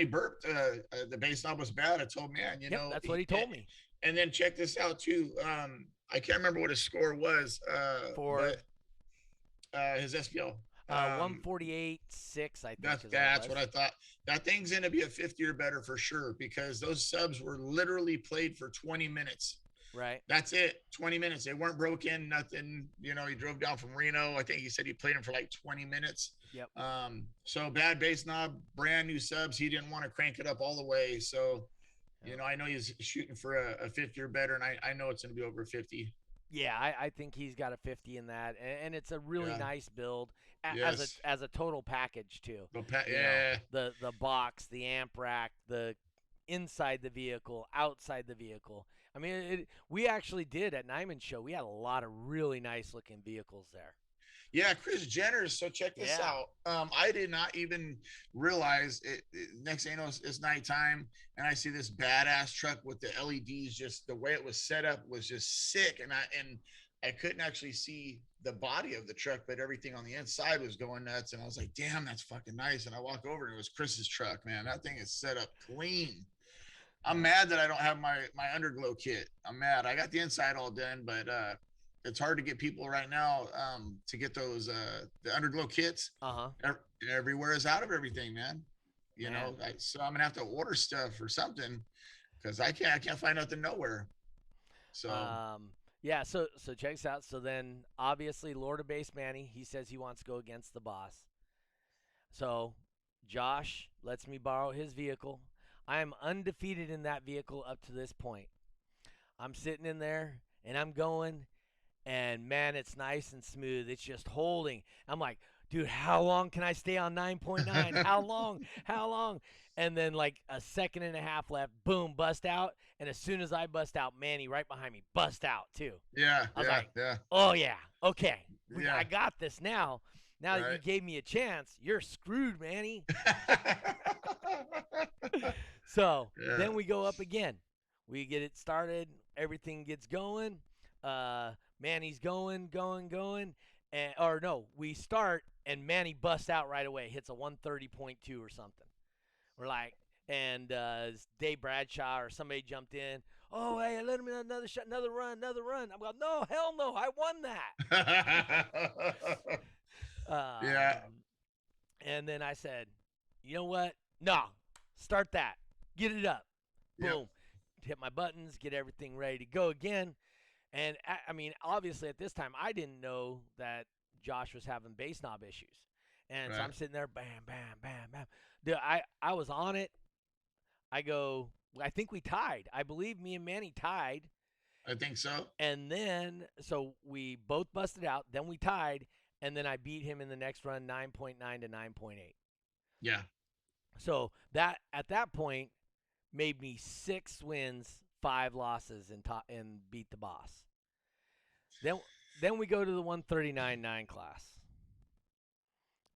burped, the bass knob was bad. I told man, Yep, that's what he told me. And then check this out too. I can't remember what his score was For his SPL. 148.6, I think. That's what I thought. That thing's gonna be a 50 or better for sure because those subs were literally played for 20 minutes. Right. That's it. 20 minutes. They weren't broken, nothing. He drove down from Reno. I think he said he played them for like 20 minutes. Yep. So bad bass knob, brand new subs. He didn't want to crank it up all the way. So, I know he's shooting for a 50 or better, and I know it's going to be over 50. Yeah, I think he's got a 50 in that, and it's a really nice build Yes. as a total package too. Yeah. The box, the amp rack, the inside the vehicle, outside the vehicle. I mean, we actually did at Nyman's show. We had a lot of really nice looking vehicles there. Yeah, Chris Jenner. So check this out. I did not even realize it. Next thing you know, it's nighttime, and I see this badass truck with the LEDs. Just the way it was set up was just sick, and I couldn't actually see the body of the truck, but everything on the inside was going nuts. And I was like, "Damn, that's fucking nice." And I walk over, and it was Chris's truck. Man, that thing is set up clean. I'm mad that I don't have my underglow kit. I'm mad. I got the inside all done, but it's hard to get people right now to get those the underglow kits. Uh-huh. Everywhere is out of everything, man. You Man. know, so I'm gonna have to order stuff or something because I can't find nothing nowhere. So Yeah, so check this out. So then obviously Lord of Base Manny, he says he wants to go against the boss. So Josh lets me borrow his vehicle. I am undefeated in that vehicle up to this point. I'm sitting in there and I'm going, and man, it's nice and smooth. It's just holding. I'm like, dude, how long can I stay on 9.9? How long? How long? And then like a second and a half left, boom, bust out. And as soon as I bust out, Manny right behind me bust out too. yeah, I was yeah, like, yeah, oh yeah, okay, yeah. I got this now. Now that you Right. gave me a chance, you're screwed, Manny. So Yeah. then we go up again. We get it started. Everything gets going. Manny's going. And, or no, we start and Manny busts out right away. Hits a 130.2 or something. We're like, and Dave Bradshaw or somebody jumped in. Oh, hey, let him in another shot, another run. I'm going, no, hell no, I won that. Yeah. And then I said, you know what? No, start that. Get it up. Yep. Boom. Hit my buttons, get everything ready to go again. And I mean, obviously at this time, I didn't know that Josh was having bass knob issues. And so Right. I'm sitting there, bam, bam, bam, bam. Dude, I was on it. I go, I think we tied. I believe me and Manny tied. I think so. And then, so we both busted out. Then we tied. And then I beat him in the next run, 9.9 to 9.8. Yeah. So that, at that point, made me 6 wins, 5 losses, and beat the boss. Then we go to the 139.9 class.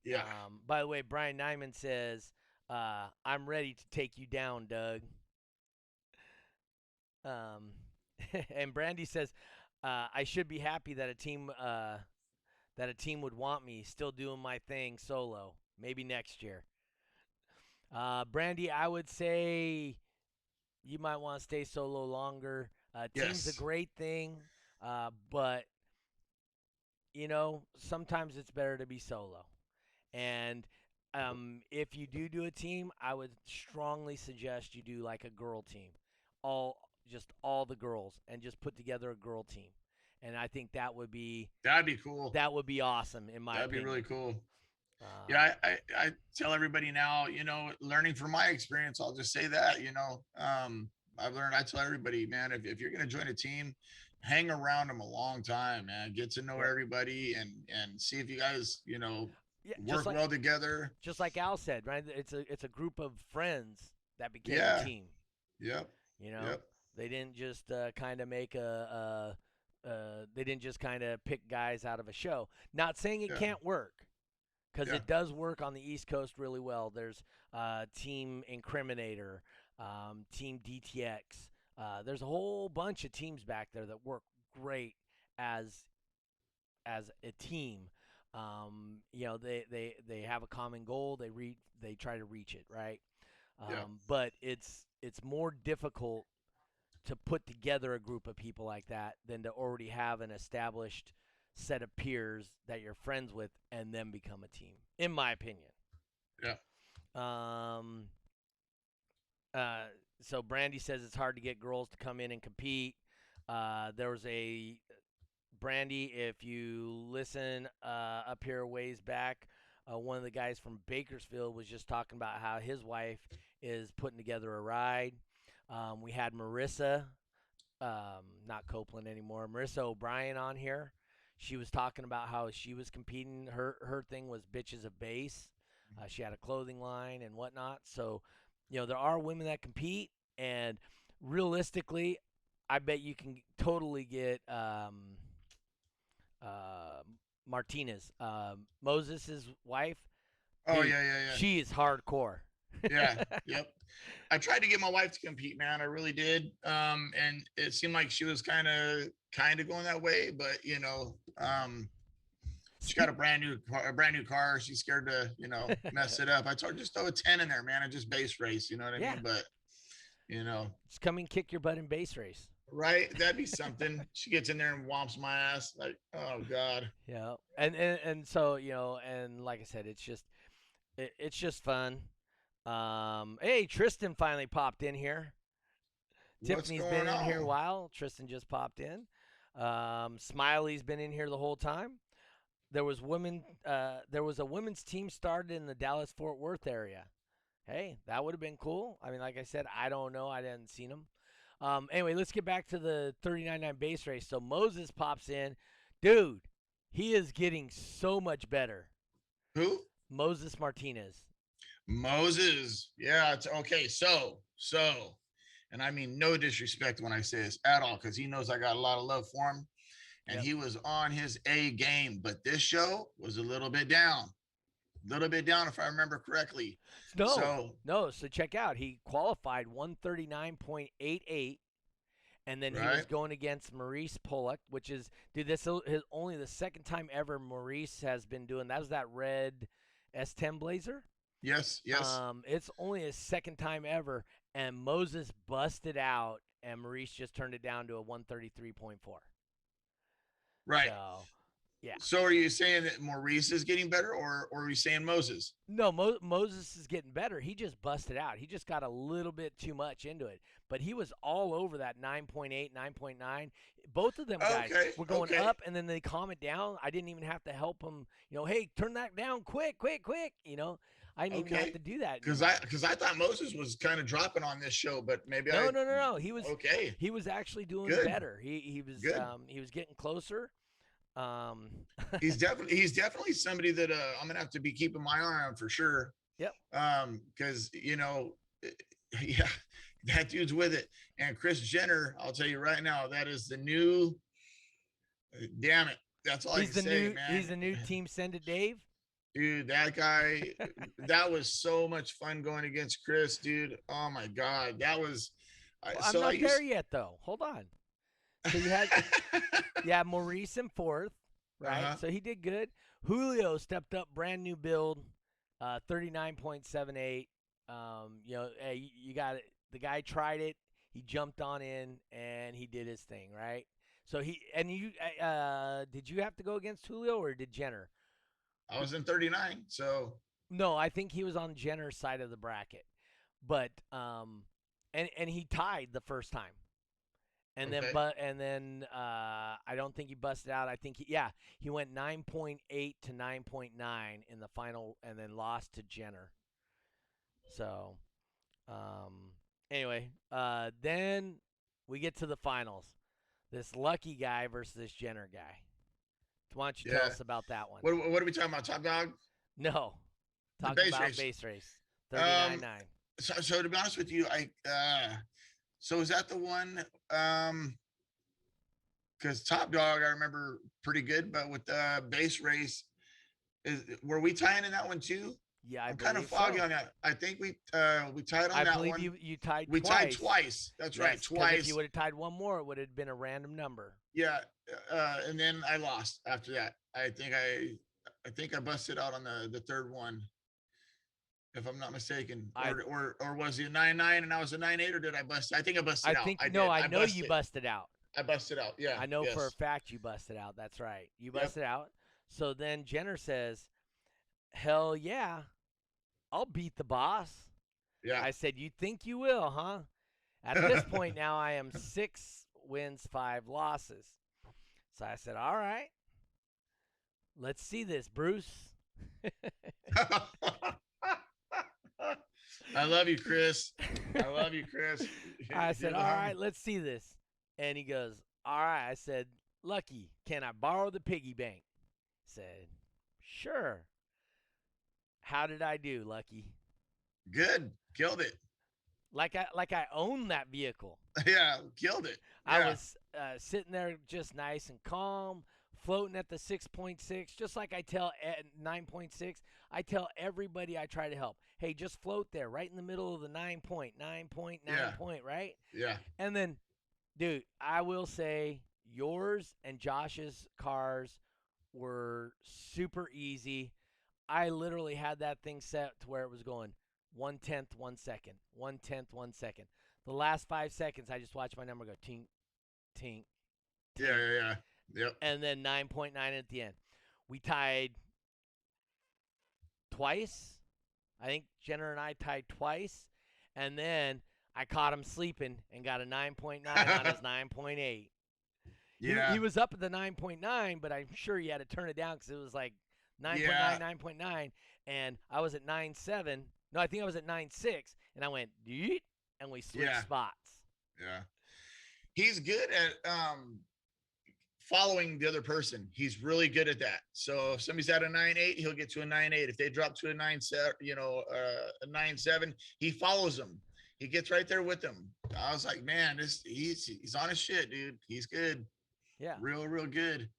Yeah. By the way, Brian Nyman says, I'm ready to take you down, Doug. And Brandy says, I should be happy that a team would want me, still doing my thing solo. Maybe next year. Brandy, I would say you might want to stay solo longer. Team's a Yes. great thing, but you know, sometimes it's better to be solo. And if you do a team, I would strongly suggest you do like a girl team, all the girls, and just put together a girl team. And I think That'd be cool. that would be awesome in my That'd be opinion. really cool. Yeah, I tell everybody now, you know, learning from my experience, I'll just say that, you know, I tell everybody, man, if you're going to join a team, hang around them a long time, man, get to know Yeah. everybody and see if you guys, you know, Yeah, work well together. just like Al said, right? It's a group of friends that became Yeah. a team. Yep. You know, Yep. they didn't just kind of make they didn't just kind of pick guys out of a show. Not saying it Yeah. can't work, because Yeah. it does work on the East Coast really well. There's Team Incriminator, Team DTX. There's a whole bunch of teams back there that work great as a team. You know, they have a common goal. They try to reach it, right? Yeah. But it's more difficult to put together a group of people like that than to already have an established set of peers that you're friends with and then become a team, in my opinion. Yeah. So Brandy says it's hard to get girls to come in and compete. There was a Brandy, if you listen up here a ways back, one of the guys from Bakersfield was just talking about how his wife is putting together a ride. We had Marissa, not Copeland anymore, Marissa O'Brien on here. She was talking about how she was competing. Her thing was bitches of base. She had a clothing line and whatnot. So, you know, there are women that compete, and realistically, I bet you can totally get Martinez, Moses' wife. Oh, Dude, yeah. She is hardcore. Yeah. Yep. I tried to get my wife to compete, man. I really did. And it seemed like she was kind of going that way, but you know, she got a brand new car. She's scared to, you know, mess it up. I told her just throw a 10 in there, man, and just base race. You know what I Yeah. mean? But you know, Just come and kick your butt in base race. Right? That'd be something. She gets in there and whomps my ass. Like, oh God. Yeah, and so and like I said, it's just fun. Hey, Tristan finally popped in here. What's Tiffany's been going in here a on? while. Tristan just popped in. Smiley's been in here the whole time. There was a women's team started in the Dallas Fort Worth area. Hey, that would have been cool. I mean, like I said, I don't know. I didn't see them. Anyway, let's get back to the 39.9 base race. So Moses pops in. Dude, he is getting so much better. Who? Moses Martinez. Moses. Yeah, it's okay. And I mean no disrespect when I say this at all, because he knows I got a lot of love for him. And Yep. he was on his A game, but this show was a little bit down. A little bit down, if I remember correctly. No. So check out. He qualified 139.88, and then he was Right? going against Maurice Pollock, which is, dude, this is only the second time ever Maurice has been doing. That was that red S10 Blazer. Yes, yes. It's only his second time ever, and Moses busted out, and Maurice just turned it down to a 133.4. Right. So, yeah. So are you saying that Maurice is getting better, or are you saying Moses? No, Moses is getting better. He just busted out. He just got a little bit too much into it. But he was all over that 9.8, 9.9. Both of them guys Okay, were going okay. up, and then they calm it down. I didn't even have to help them. Hey, turn that down quick. I didn't even have to do that. Because I thought Moses was kind of dropping on this show, but maybe No. He was okay. He was actually doing Good. better. He was Good. He was getting closer. He's definitely somebody that I'm gonna have to be keeping my eye on for sure. Yep. Because yeah, that dude's with it. And Chris Jenner, I'll tell you right now, that is the new. Damn it, that's all I can say, man. He's the new team. Send it, Dave. Dude, that guy, that was so much fun going against Chris, dude. Oh my God, that was. Well, I'm not there yet, though. Hold on. So you had Maurice in fourth, right? Uh-huh. So he did good. Julio stepped up, brand new build, 39.78. Hey, you got it. The guy tried it. He jumped on in and he did his thing, right? So did you have to go against Julio or did Jenner? I was in 39, so No, I think he was on Jenner's side of the bracket, but and he tied the first time. And okay. then I don't think he busted out. I think he went 9.8 to 9.9 in the final, and then lost to Jenner. So, anyway, then we get to the finals. This Lucky guy versus this Jenner guy. Why don't you tell us about that one? What are we talking about? Top Dog? No, talking about base race. 39.9. So to be honest with you, so is that the one? Because Top Dog, I remember pretty good, but with the base race, were we tying in that one too? Yeah, I'm kind of foggy on that. I think we tied on that one. I believe you tied twice. We tied twice. That's right, twice. If you would have tied one more, it would have been a random number. Yeah, and then I lost after that. I think I busted out on the third one, if I'm not mistaken. Or was it a 9.9 and I was a 9.8, or did I bust? I think I busted out. I know you busted out. I busted out. Yeah. I know for a fact you busted out. That's right. You busted out. So then Jenner says, "Hell yeah, I'll beat the boss." Yeah. I said, "You think you will, huh?" At this point now, I am 6 wins, 5 losses. So I said, "All right, let's see this, Bruce." I love you, Chris. I said, "All right, let's see this." And he goes, "All right." I said, "Lucky, can I borrow the piggy bank?" Said, "Sure." How did I do, Lucky? Good. Killed it. Like I own that vehicle. Yeah, killed it. Yeah. I was sitting there just nice and calm, floating at the 6.6, just like I tell at 9.6. I tell everybody I try to help, hey, just float there, right in the middle of the 9 point, right? Yeah. And then, dude, I will say yours and Josh's cars were super easy. I literally had that thing set to where it was going 1/10, 1 second, 1/10, 1 second. The last 5 seconds, I just watched my number go tink, tink. Yeah. Yep. And then 9.9 at the end. We tied twice. I think Jenner and I tied twice. And then I caught him sleeping and got a 9.9 on his 9.8. Yeah. He was up at the 9.9, but I'm sure he had to turn it down because it was like 9.9, Yeah. 9.9. And I was at 9.7. No, I think I was at 9.6. And I went, Deet, and we switched spots. Yeah. He's good at following the other person. He's really good at that. So if somebody's at a 9.8, he'll get to a 9.8. If they drop to a 9.7, a 9.7, he follows them. He gets right there with them. I was like, man, he's on his shit, dude. He's good. Yeah. Real good.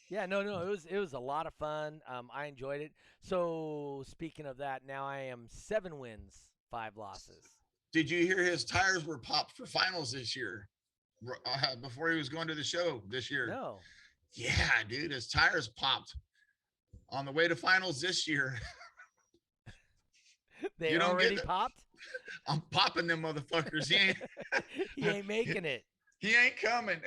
Yeah, no, it was a lot of fun. I enjoyed it. So speaking of that, now I am 7 wins, 5 losses. Did you hear his tires were popped for finals this year? Before he was going to the show this year. No. Yeah, dude, his tires popped on the way to finals this year. They already popped? I'm popping them motherfuckers. He ain't making it. He ain't coming.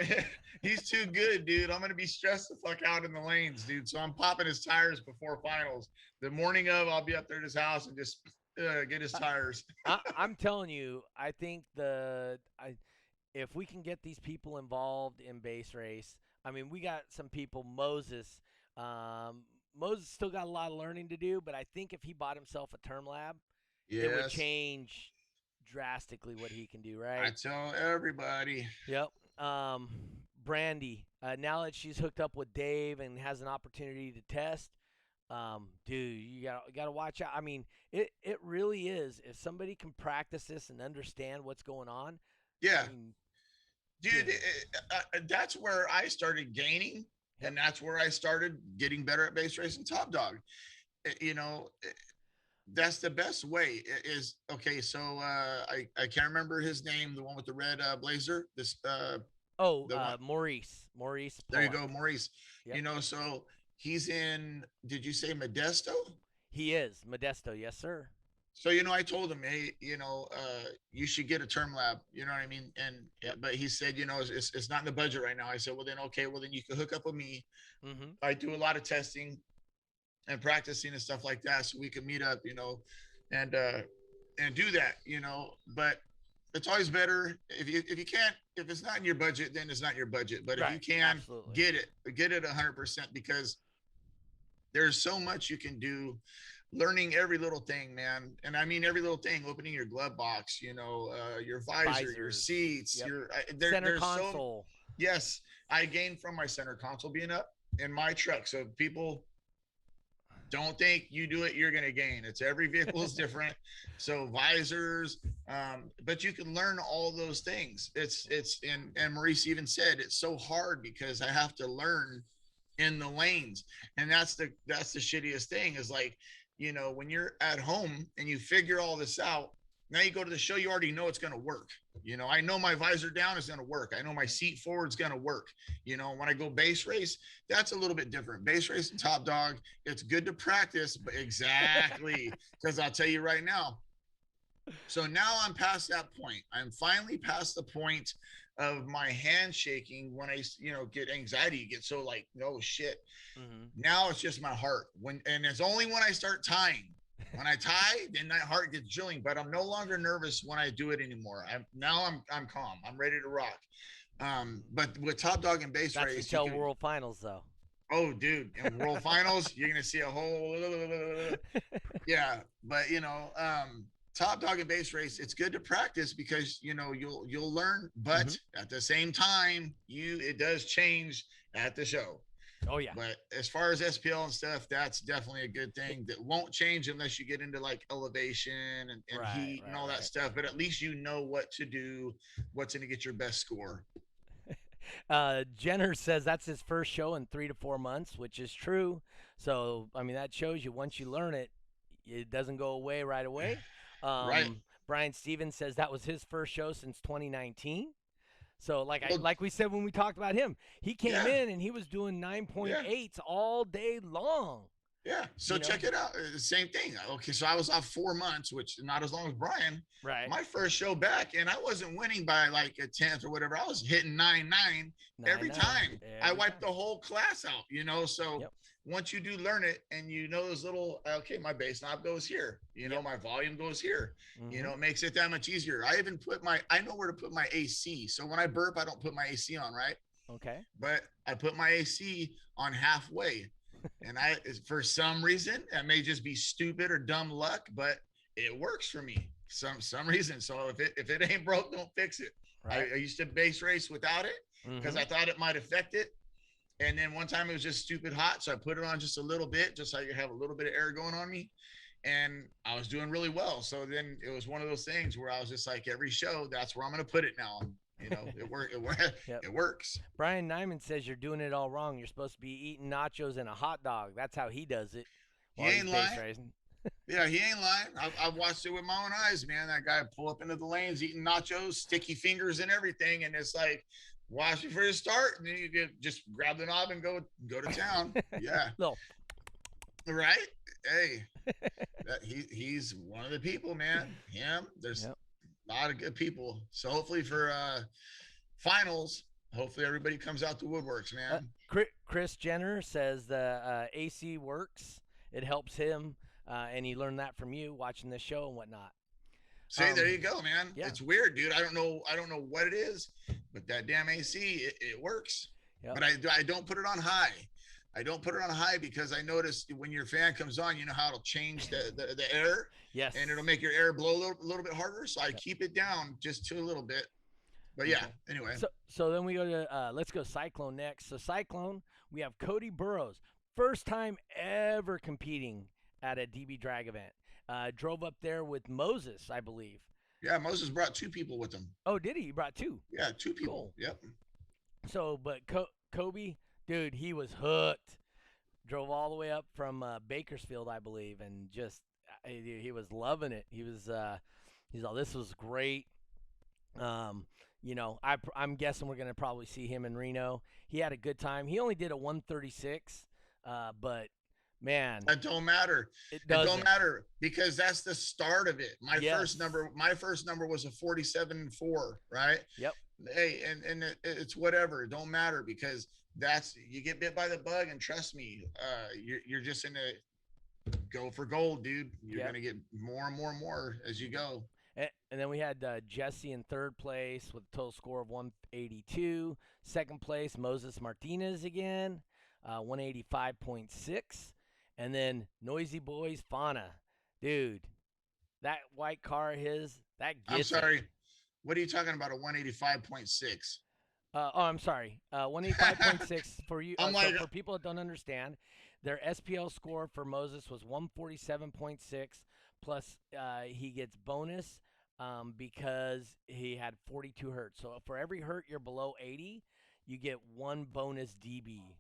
He's too good, dude. I'm going to be stressed the fuck out in the lanes, dude. So I'm popping his tires before finals. The morning of, I'll be up there at his house and just get his tires. I'm telling you, I think if we can get these people involved in base race, I mean, we got some people, Moses. Moses still got a lot of learning to do, but I think if he bought himself a term lab, it would change drastically what he can do, right? I tell everybody. Yep. Brandy, now that she's hooked up with Dave and has an opportunity to test, dude, you gotta watch out. I mean, it really is. If somebody can practice this and understand what's going on, yeah, I mean, dude, that's where I started gaining, and that's where I started getting better at base racing top dog. That's the best way. Is okay. So I can't remember his name, the one with the red blazer. Maurice. Maurice. There you go, Maurice. Yep. So he's in. Did you say Modesto? He is Modesto. Yes, sir. So I told him, hey, you should get a term lab. You know what I mean? And but he said, it's not in the budget right now. I said, well then you can hook up with me. Mm-hmm. I do a lot of testing and practicing and stuff like that, so we can meet up, and do that, But it's always better if you can't, if it's not in your budget, then it's not your budget. But if you can, absolutely. get it 100%, because there's so much you can do. Learning every little thing, man. And I mean every little thing, opening your glove box, your visor, your seats, your center console. Yes, I gained from my center console being up in my truck. So people don't think you do it, you're going to gain. It's every vehicle is different. So visors, but you can learn all those things. And Maurice even said, it's so hard because I have to learn in the lanes. And that's the shittiest thing is like, when you're at home and you figure all this out, now you go to the show, you already know it's going to work. I know my visor down is going to work. I know my seat forward is going to work. When I go base race, that's a little bit different. Base race and top dog, it's good to practice, but exactly. Because I'll tell you right now. So now I'm past that point. I'm finally past the point of my hand shaking when I, get anxiety, get so like, no shit. Mm-hmm. Now it's just my heart. And it's only when I start tying. When I tie, then my heart gets drilling, but I'm no longer nervous when I do it anymore. I'm calm. I'm ready to rock. But with top dog and base race, until World Finals though. Oh, dude, in World Finals, you're gonna see a whole yeah. But top dog and base race, it's good to practice because you'll learn, but at the same time, it does change at the show. Oh yeah. But as far as SPL and stuff, that's definitely a good thing that won't change unless you get into like elevation and heat and all that stuff. But at least you know what to do, what's going to get your best score. Jenner says that's his first show in 3 to 4 months, which is true. So, I mean, that shows you once you learn it, it doesn't go away right away. Right. Brian Stevens says that was his first show since 2019. So, like we said when we talked about him, he came in and he was doing 9.8s all day long. Yeah. So check it out. Same thing. Okay. So I was off 4 months, which not as long as Brian. Right. My first show back, and I wasn't winning by like a 10th or whatever. I was hitting 9-9 every time. I wiped the whole class out, So once you do learn it and you know those little, okay, my bass knob goes here, my volume goes here, it makes it that much easier. I even I know where to put my AC. So when I burp, I don't put my AC on, right? Okay. But I put my AC on halfway. And for some reason, that may just be stupid or dumb luck, but it works for me some reason. So if it ain't broke, don't fix it. Right. I used to bass race without it because I thought it might affect it. And then one time it was just stupid hot. So I put it on just a little bit, just so I could have a little bit of air going on me. And I was doing really well. So then it was one of those things where I was just like, every show, that's where I'm going to put it now. It works. Brian Nyman says you're doing it all wrong. You're supposed to be eating nachos and a hot dog. That's how he does it. He ain't lying. Yeah, he ain't lying. I've watched it with my own eyes, man. That guy pull up into the lanes eating nachos, sticky fingers and everything, and it's like watching for his start, and then you just grab the knob and go to town. Yeah. No. Right? Hey, he's one of the people, man. Him. There's a lot of good people. So hopefully for finals, hopefully everybody comes out the woodworks, man. Chris Jenner says the AC works. It helps him, and he learned that from you watching this show and whatnot. Say, there you go, man. Yeah. It's weird, dude. I don't know what it is, but that damn AC, it works. Yep. But I don't put it on high. I don't put it on high because I noticed when your fan comes on, you know how it'll change the air. Yes. And it'll make your air blow a little bit harder. So I keep it down just to a little bit. But yeah, anyway. So then we go to let's go Cyclone next. So Cyclone, we have Cody Burrows, first time ever competing at a DB drag event. Drove up there with Moses, I believe. Yeah, Moses brought 2 people with him. Oh, did he? He brought 2. Yeah, 2 people. Cool. Yep. So, but Kobe, dude, he was hooked. Drove all the way up from Bakersfield, I believe, and just he was loving it. He's all, this was great. I'm guessing we're gonna probably see him in Reno. He had a good time. He only did a 136, but man, that don't matter. It don't matter because that's the start of it. My first number was a 47.4, right? Yep. Hey, and it's whatever. It don't matter because you get bit by the bug, and trust me, you're just in a go for gold, dude. You're gonna get more and more and more as you go. And then we had Jesse in third place with a total score of 182. Second place, Moses Martinez again, 185.6. And then Noisy Boys Fauna. Dude, that white car of his, that gets I'm sorry. What are you talking about, a 185.6? I'm sorry. 185.6 for you. So for people that don't understand, their SPL score for Moses was 147.6. Plus, he gets bonus because he had 42 hertz. So for every hertz you're below 80, you get 1 bonus dB.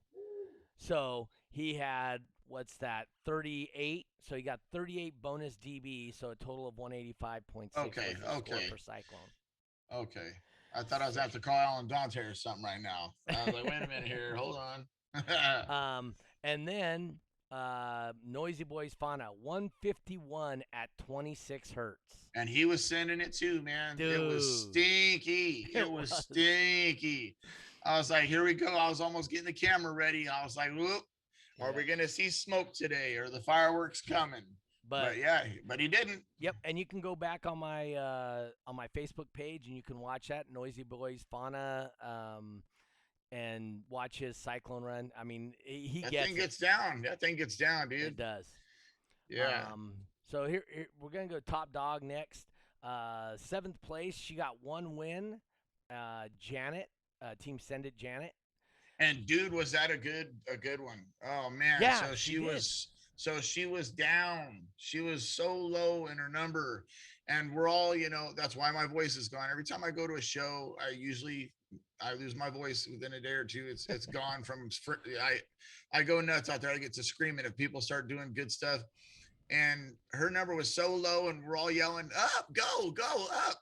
So he had, 38. So he got 38 bonus dB. So a total of 185.6. Okay. For Cyclone. Okay. I thought I was at the call Alan Dante or something right now. I was like, wait a minute here. Hold on. And then Noisy Boys Fauna, 151 at 26 hertz. And he was sending it too, man. Dude. It was stinky. It was stinky. I was like, here we go. I was almost getting the camera ready. I was like, whoop. Are we going to see smoke today? Or the fireworks coming? But he didn't. Yep, and you can go back on my Facebook page and you can watch that Noisy Boys Fauna and watch his Cyclone run. I mean, he that thing gets down. That thing gets down, dude. It does. Yeah. So here we're gonna go top dog next. 7th place, she got 1 win. Janet, Team Send It Janet. And dude, was that a good one? Oh man. Yeah. So she was down. She was so low in her number. And we're all, that's why my voice is gone. Every time I go to a show, I lose my voice within a day or two. It's gone from, I go nuts out there. I get to screaming if people start doing good stuff. And her number was so low and we're all yelling, up, go up.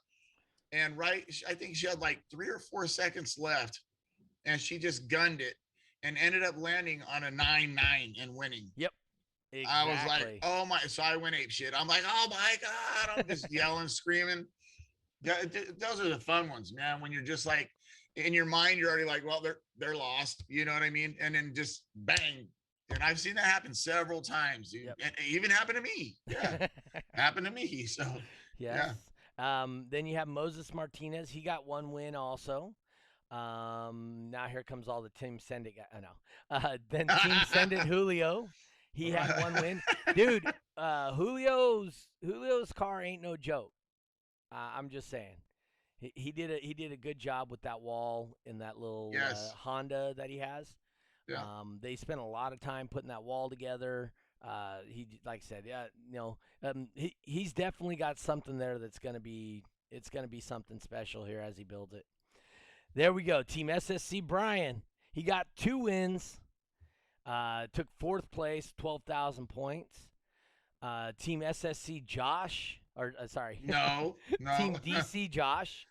And I think she had like 3 or 4 seconds left and she just gunned it and ended up landing on a 9-9 and winning. Yep. I was like, Exactly. oh my, so I went ape shit. I'm like, oh my God. I'm just yelling, screaming. Those are the fun ones, man. When you're just like in your mind, you're already like, well, they're lost. You know what I mean? And then just bang. And I've seen that happen several times, dude. Yep. And it even happened to me. Yeah. Happened to me. So Yes. yeah. Then you have Moses Martinez. He got one win also. Now here comes all the Team Send It. No. Then Team Send It Julio. He had one win. Dude, Julio's car ain't no joke. I'm just saying. He did a good job with that wall in that little Yes. Honda that he has. Yeah. They spent a lot of time putting that wall together. He, like I said, yeah, he's definitely got something there that's it's gonna be something special here as he builds it. There we go, Team SSC Brian. He got 2 wins. Took 4th place, 12,000 points. Team SSC Josh, or sorry, No, no. Team DC Josh.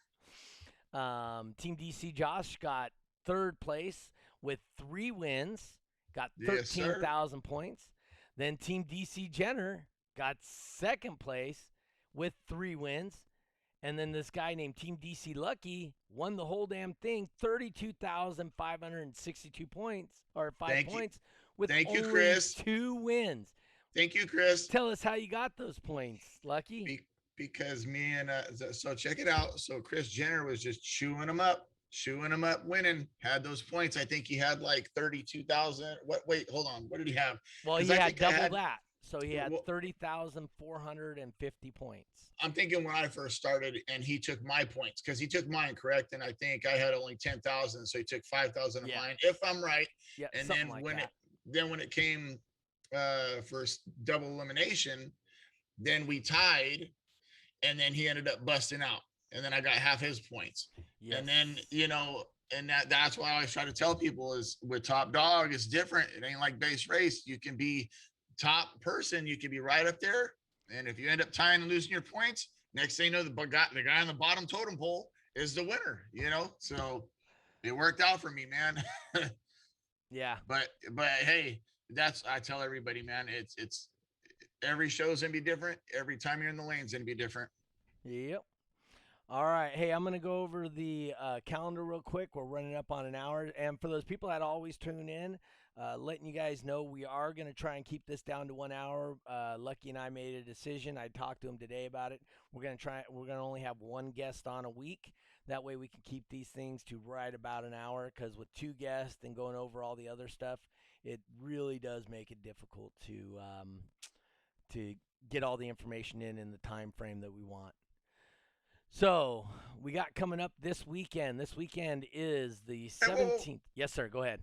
Team DC Josh got 3rd place with 3 wins, got Yes, sir. 13,000 points. Then Team DC Jenner got 2nd place with 3 wins. And then this guy named Team DC Lucky won the whole damn thing, 32,562 points, or 5 Thank you. points, with Thank you, only Chris. 2 wins. Thank you, Chris. Tell us how you got those points, Lucky. Because me and so check it out. So Chris Jenner was just chewing them up, winning. Had those points. I think he had like 32,000. What? Wait, hold on. What did he have? Well, he 'Cause I had think I double had- that. So he had Well- 30,450 points. I'm thinking when I first started, and he took my points because he took mine correct, and I think I had only 10,000, so he took 5,000 of Yeah. mine, if I'm right. Yeah, And something then like when that. when it came for double elimination, then we tied, and then he ended up busting out, and then I got half his points. Yes. And then and that's why I always try to tell people is with Top Dog, it's different. It ain't like base race. You can be top person, you can be right up there, and if you end up tying and losing your points, next thing you know, the guy on the bottom totem pole is the winner. So it worked out for me, man. Yeah. But hey, I tell everybody, man, it's every show's gonna be different. Every time you're in the lane's gonna be different. Yep. All right. Hey, I'm going to go over the calendar real quick. We're running up on an hour. And for those people that always tune in, letting you guys know we are going to try and keep this down to 1 hour. Lucky and I made a decision. I talked to him today about it. We're going to only have 1 guest on a week. That way we can keep these things to right about an hour, because with 2 guests and going over all the other stuff, it really does make it difficult to get all the information in the time frame that we want. So we got coming up this weekend. This weekend is the 17th. Yes, sir. Go ahead.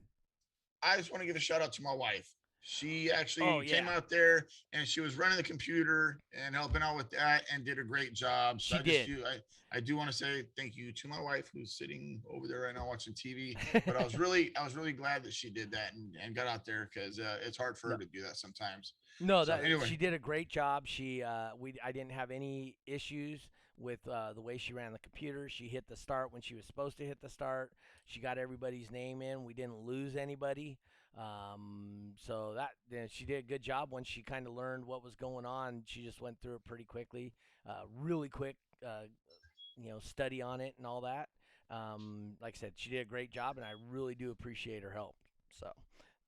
I just want to give a shout out to my wife. She actually came yeah. out there and she was running the computer and helping out with that and did a great job. So She did. I do want to say thank you to my wife who's sitting over there right now watching TV. But I was really glad that she did that and got out there, because it's hard for her to do that sometimes. No, So, anyway. she did a great job. I didn't have any issues with the way she ran the computer. She hit the start when she was supposed to hit the start. She got everybody's name in. We didn't lose anybody. So she did a good job. Once she kind of learned what was going on, she just went through it pretty quickly, really quick, study on it and all that. Like I said, she did a great job, and I really do appreciate her help. So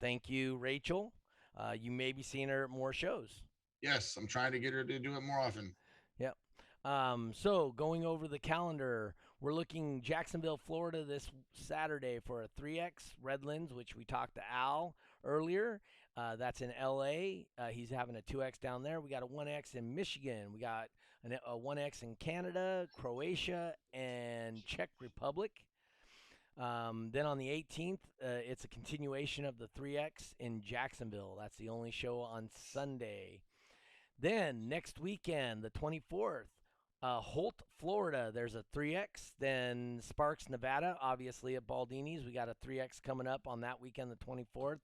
thank you, Rachel. You may be seeing her at more shows. Yes, I'm trying to get her to do it more often. Yep. So going over the calendar, we're looking Jacksonville, Florida this Saturday for a 3X Redlands, which we talked to Al earlier. That's in LA. He's having a 2X down there. We got a 1X in Michigan. We got a 1X in Canada, Croatia, and Czech Republic. Then on the 18th, it's a continuation of the 3X in Jacksonville. That's the only show on Sunday. Then next weekend, the 24th, Holt, Florida, there's a 3X. Then Sparks, Nevada, obviously at Baldini's. We got a 3X coming up on that weekend, the 24th.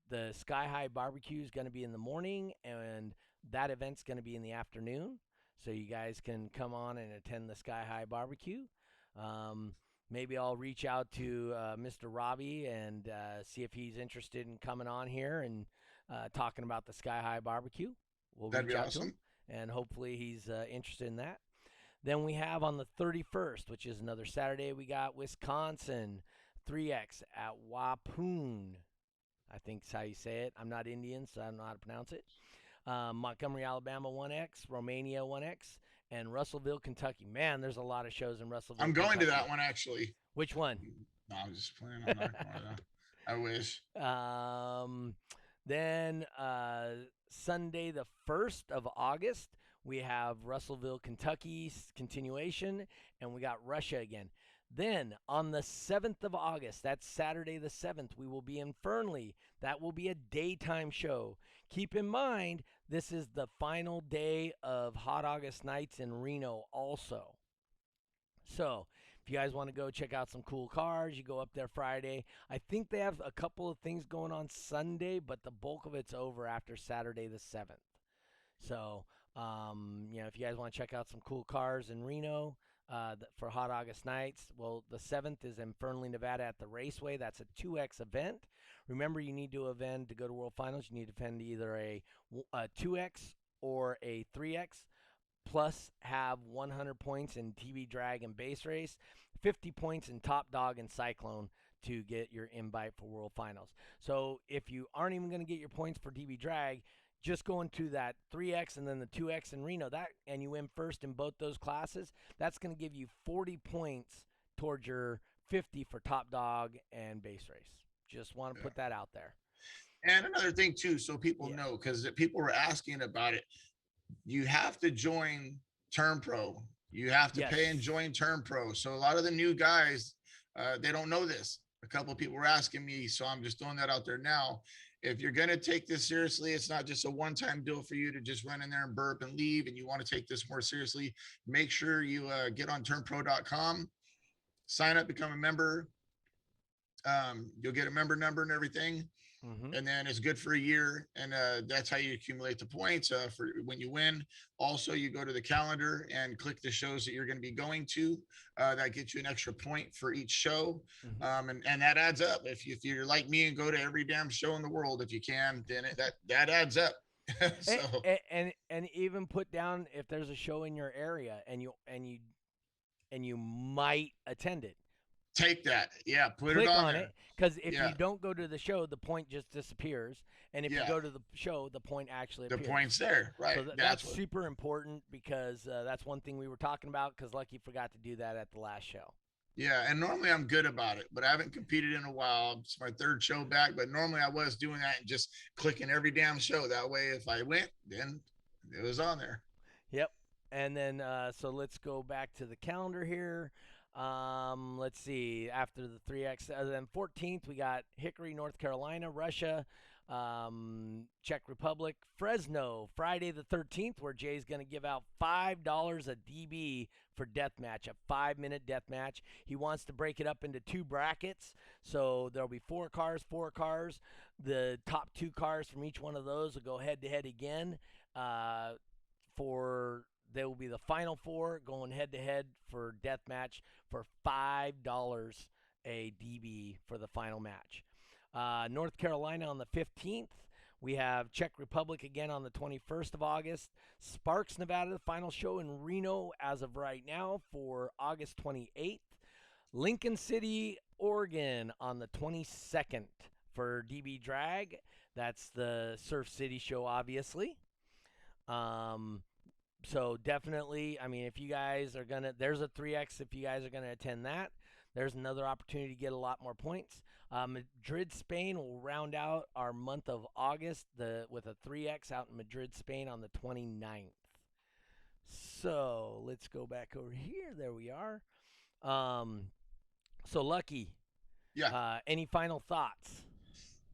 The Sky High Barbecue is going to be in the morning, and that event's going to be in the afternoon. So you guys can come on and attend the Sky High Barbecue. Maybe I'll reach out to Mr. Robbie and see if he's interested in coming on here and talking about the Sky High Barbecue. We'll That'd reach be out to him, awesome. and hopefully he's interested in that. Then we have on the 31st, which is another Saturday, we got Wisconsin 3X at Wapoon. I think is how you say it. I'm not Indian, so I don't know how to pronounce it. Montgomery, Alabama 1X, Romania 1X, and Russellville, Kentucky. Man, there's a lot of shows in Russellville. I'm going Kentucky. to that one actually. Which one? No, I'm just playing. I'm not going to. I wish. Then Sunday, the 1st of August, we have Russellville, Kentucky's continuation, and we got Russia again. Then on the 7th of August, that's Saturday the 7th, we will be in Fernley. That will be a daytime show. Keep in mind, this is the final day of Hot August Nights in Reno also. So if you guys want to go check out some cool cars, you go up there Friday. I think they have a couple of things going on Sunday, but the bulk of it's over after Saturday the 7th. So, if you guys want to check out some cool cars in Reno, for Hot August Nights. Well, the 7th is in Fernley, Nevada at the Raceway. That's a 2X event. Remember, you need to event to go to World Finals. You need to defend either a 2X or a 3X, plus have 100 points in TV drag and base race, 50 points in top dog and cyclone to get your invite for World Finals. So if you aren't even going to get your points for TV drag, just going to that 3X and then the 2X in Reno, and you win first in both those classes, that's going to give you 40 points towards your 50 for top dog and base race. Just want to put that out there. And another thing too, so people know, because people were asking about it, you have to join Term Pro. You have to pay and join Term Pro. So a lot of the new guys, they don't know this. A couple of people were asking me, so I'm just throwing that out there now. If you're going to take this seriously, it's not just a one-time deal for you to just run in there and burp and leave, and you want to take this more seriously, make sure you get on termpro.com, sign up, become a member. You'll get a member number and everything. Mm-hmm. And then it's good for a year, and that's how you accumulate the points for when you win. Also, you go to the calendar and click the shows that you're going to be going to. That gets you an extra point for each show, and that adds up. If you're like me and go to every damn show in the world, if you can, then that adds up. So and even put down if there's a show in your area and you might attend it. Take that. Put Click it on it, because if you don't go to the show, the point just disappears, and if you go to the show, the point actually appears. The point's there, right? So that's super important, because that's one thing we were talking about, because Lucky forgot to do that at the last show. Yeah, and normally I'm good about it, but I haven't competed in a while. It's my third show back, but normally I was doing that and just clicking every damn show. That way, if I went, then it was on there. Yep. And then, so let's go back to the calendar here. Let's see. After the 3X, then 14th, we got Hickory, North Carolina, Russia, Czech Republic, Fresno, Friday the 13th, where Jay's going to give out $5 a DB for deathmatch, a 5-minute deathmatch. He wants to break it up into 2 brackets, so there'll be 4 cars. The top 2 cars from each one of those will go head-to-head again. They will be the final 4 going head-to-head for deathmatch for $5 a DB for the final match. North Carolina on the 15th. We have Czech Republic again on the 21st of August. Sparks, Nevada, the final show in Reno as of right now for August 28th. Lincoln City, Oregon on the 22nd for DB Drag. That's the Surf City show, obviously. So definitely, if you guys are there's a 3X if you guys are going to attend that. There's another opportunity to get a lot more points. Madrid, Spain will round out our month of August with a 3X out in Madrid, Spain on the 29th. So let's go back over here. There we are. So Lucky. Yeah. Any final thoughts?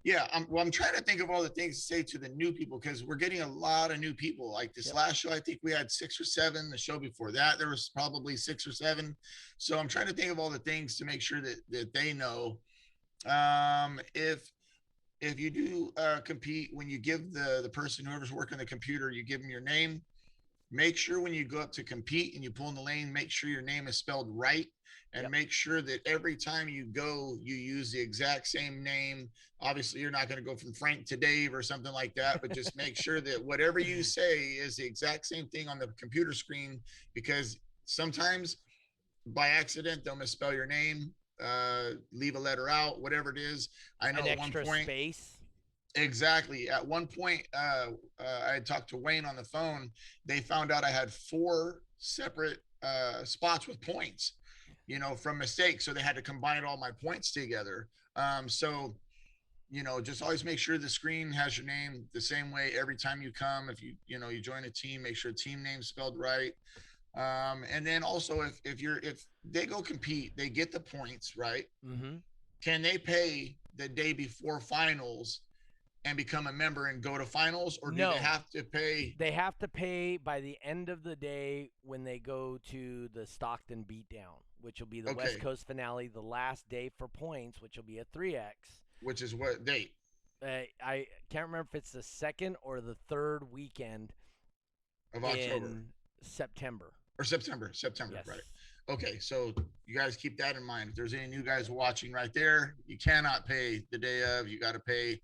Yeah, I'm trying to think of all the things to say to the new people, because we're getting a lot of new people. Like this last show, I think we had 6 or 7. The show before that, there was probably 6 or 7. So I'm trying to think of all the things to make sure that they know. If you do compete, when you give the person, whoever's working the computer, you give them your name, make sure when you go up to compete and you pull in the lane, make sure your name is spelled right, and make sure that every time you go, you use the exact same name. Obviously, you're not going to go from Frank to Dave or something like that, but just make sure that whatever you say is the exact same thing on the computer screen, because sometimes by accident they'll misspell your name, leave a letter out, whatever it is. I know An at one extra point, space. exactly. At one point, I had talked to Wayne on the phone. They found out I had 4 separate spots with points, from mistakes. So they had to combine all my points together. So, just always make sure the screen has your name the same way every time you come. If you join a team, make sure team name's spelled right. And then also if they go compete, they get the points, right? Mm-hmm. Can they pay the day before finals and become a member and go to finals, or do No. they have to pay? They have to pay by the end of the day when they go to the Stockton Beatdown, which will be the West Okay. Coast finale, the last day for points, which will be a 3X. Which is what date? I can't remember if it's the second or the third weekend Of October in September. or September? Yes. Right. Okay, so you guys keep that in mind. If there's any new guys watching right there, you cannot pay the day of. You got to pay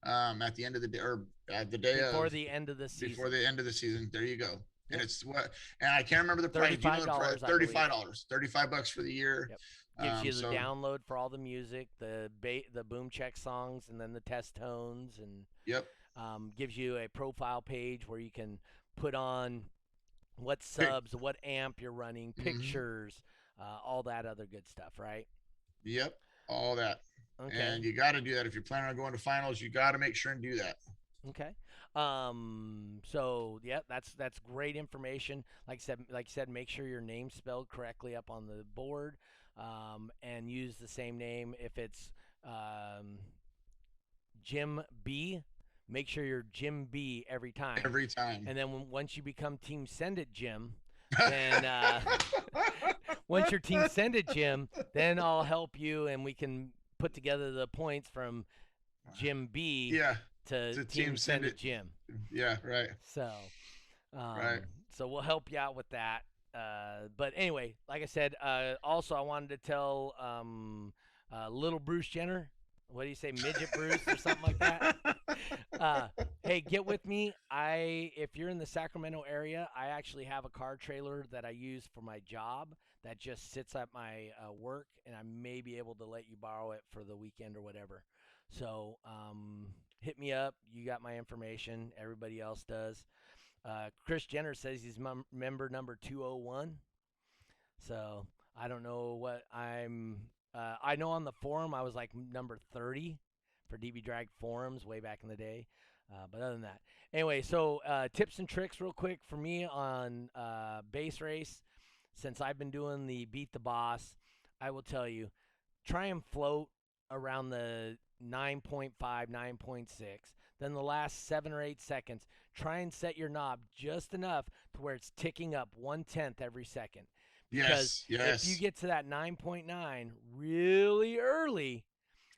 at the end of the day, or at the day Before of, the end of the season. before the end of the season. There you go. And Yep. it's what, and I can't remember the price. Do you know the price? $35, I believe. $35. $35 for the year. Yep. Gives you the download for all the music, the boom check songs, and then the test tones, and Yep. Gives you a profile page where you can put on what subs, what amp you're running, pictures, all that other good stuff, right? Yep. All that. Okay. And you got to do that if you're planning on going to finals. You got to make sure and do that. Okay. So yeah, that's great information. Like I said, make sure your name's spelled correctly up on the board, and use the same name. If it's Jim B, make sure you're Jim B every time. Every time. And then once you become Team Send It Jim, then once your Team Send It Jim, then I'll help you and we can put together the points from Jim B to Team Send It Jim. Yeah, right. So, right. So we'll help you out with that. But anyway, like I said, also I wanted to tell little Bruce Jenner. What do you say, midget Bruce or something like that? Hey, get with me. If you're in the Sacramento area, I actually have a car trailer that I use for my job that just sits at my work, and I may be able to let you borrow it for the weekend or whatever. So hit me up. You got my information. Everybody else does. Chris Jenner says he's member number 201. So I don't know what I'm. I know on the forum I was like number 30 for DB Drag forums way back in the day. But other than that, anyway, so tips and tricks real quick for me on base race. Since I've been doing the Beat the Boss, I will tell you, try and float around the 9.5, 9.6. Then the last 7 or 8 seconds, try and set your knob just enough to where it's ticking up 1/10 every second. Because if you get to that 9.9 really early,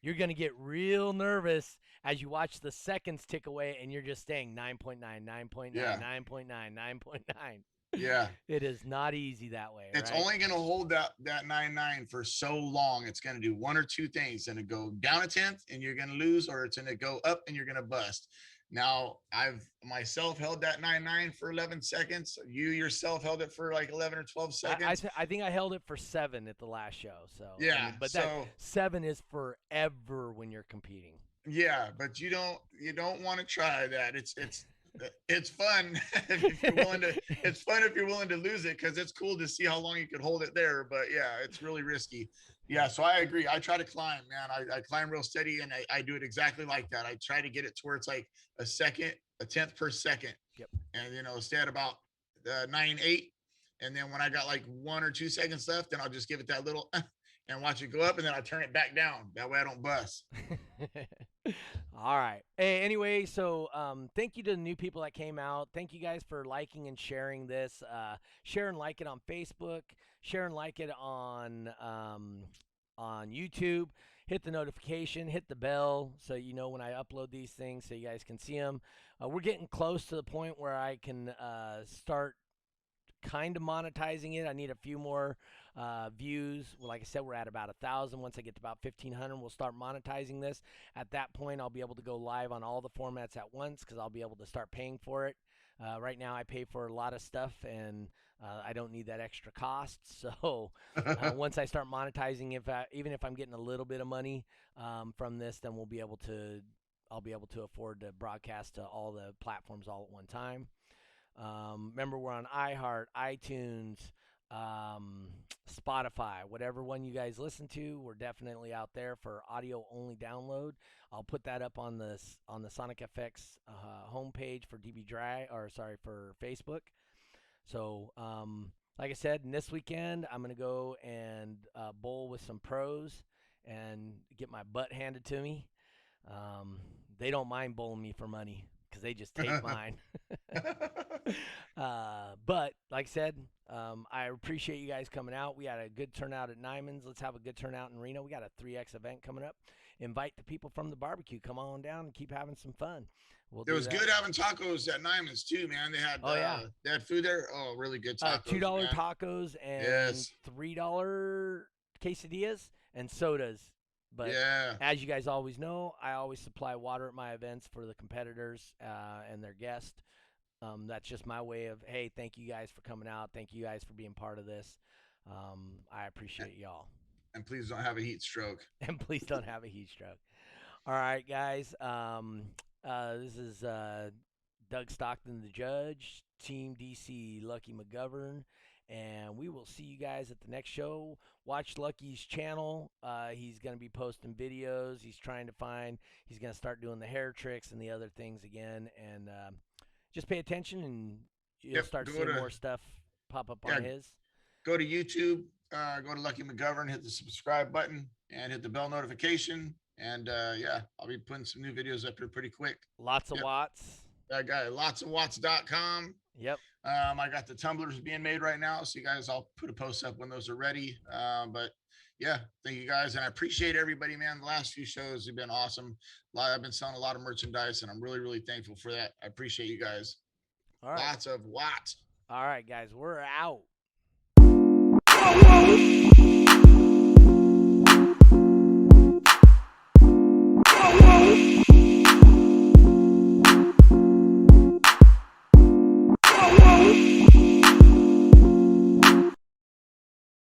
you're going to get real nervous as you watch the seconds tick away and you're just staying 9.9, 9.9, 9.9, 9.9. Yeah. It is not easy that way. It's right? only going to hold that 9.9 for so long. It's going to do one or two things. It's going to go down a tenth and you're going to lose, or it's going to go up and you're going to bust. Now, I've myself held that 9.9 for 11 seconds. You yourself held it for like 11 or 12 seconds. I think I held it for 7 at the last show. So yeah, I mean, but that 7 is forever when you're competing. Yeah, but you don't want to try that. It's fun if you're willing to. It's fun if you're willing to lose it, because it's cool to see how long you could hold it there. But yeah, it's really risky. Yeah, so I agree. I try to climb, man. I climb real steady, and I do it exactly like that. I try to get it to where it's like a tenth per second. Yep. And stay at about 9.8, and then when I got like 1 or 2 seconds left, then I'll just give it that little and watch it go up, and then I turn it back down. That way I don't bust. All right. Hey, anyway, so thank you to the new people that came out. Thank you guys for liking and sharing this. Share and like it on Facebook. Share and like it on YouTube. Hit the notification. Hit the bell so you know when I upload these things so you guys can see them. We're getting close to the point where I can start kind of monetizing it. I need a few more views. Well, like I said, we're at about 1,000. Once I get to about 1,500, we'll start monetizing this. At that point, I'll be able to go live on all the formats at once because I'll be able to start paying for it. Right now, I pay for a lot of stuff, and I don't need that extra cost. So once I start monetizing, even if I'm getting a little bit of money from this, then I'll be able to afford to broadcast to all the platforms all at one time. Remember, we're on iHeart, iTunes, Spotify, whatever one you guys listen to. We're definitely out there for audio only download. I'll put that up on the Sonic FX homepage for for Facebook. So, like I said, this weekend I'm gonna go and bowl with some pros and get my butt handed to me. They don't mind bowling me for money because they just take mine. But like I said, I appreciate you guys coming out. We had a good turnout at Nyman's. Let's have a good turnout in Reno. We got a 3X event coming up. Invite the people from the barbecue. Come on down and keep having some fun. It was good having tacos at Nyman's too, man. They had they had food there. Oh, really good tacos. $2 tacos and $3 quesadillas and sodas. But as you guys always know, I always supply water at my events for the competitors and their guests. That's just my way of, hey, thank you guys for coming out. Thank you guys for being part of this. I appreciate y'all. And please don't have a heat stroke. And please don't have a heat stroke. All right, guys. This is Doug Stockton, the judge, Team DC, Lucky McGovern. And we will see you guys at the next show. Watch Lucky's channel. He's going to be posting videos. He's going to start doing the hair tricks and the other things again. And just pay attention and you'll start seeing more stuff pop up on his. Go to YouTube, go to Lucky McGovern, hit the subscribe button and hit the bell notification. And I'll be putting some new videos up here pretty quick. Lots of watts. That guy, lotsofwatts.com. Yep. I got the tumblers being made right now. So you guys, I'll put a post up when those are ready. But yeah, thank you guys. And I appreciate everybody, man. The last few shows have been awesome. I've been selling a lot of merchandise and I'm really, really thankful for that. I appreciate you guys. All right. Lots of watts. All right, guys, we're out.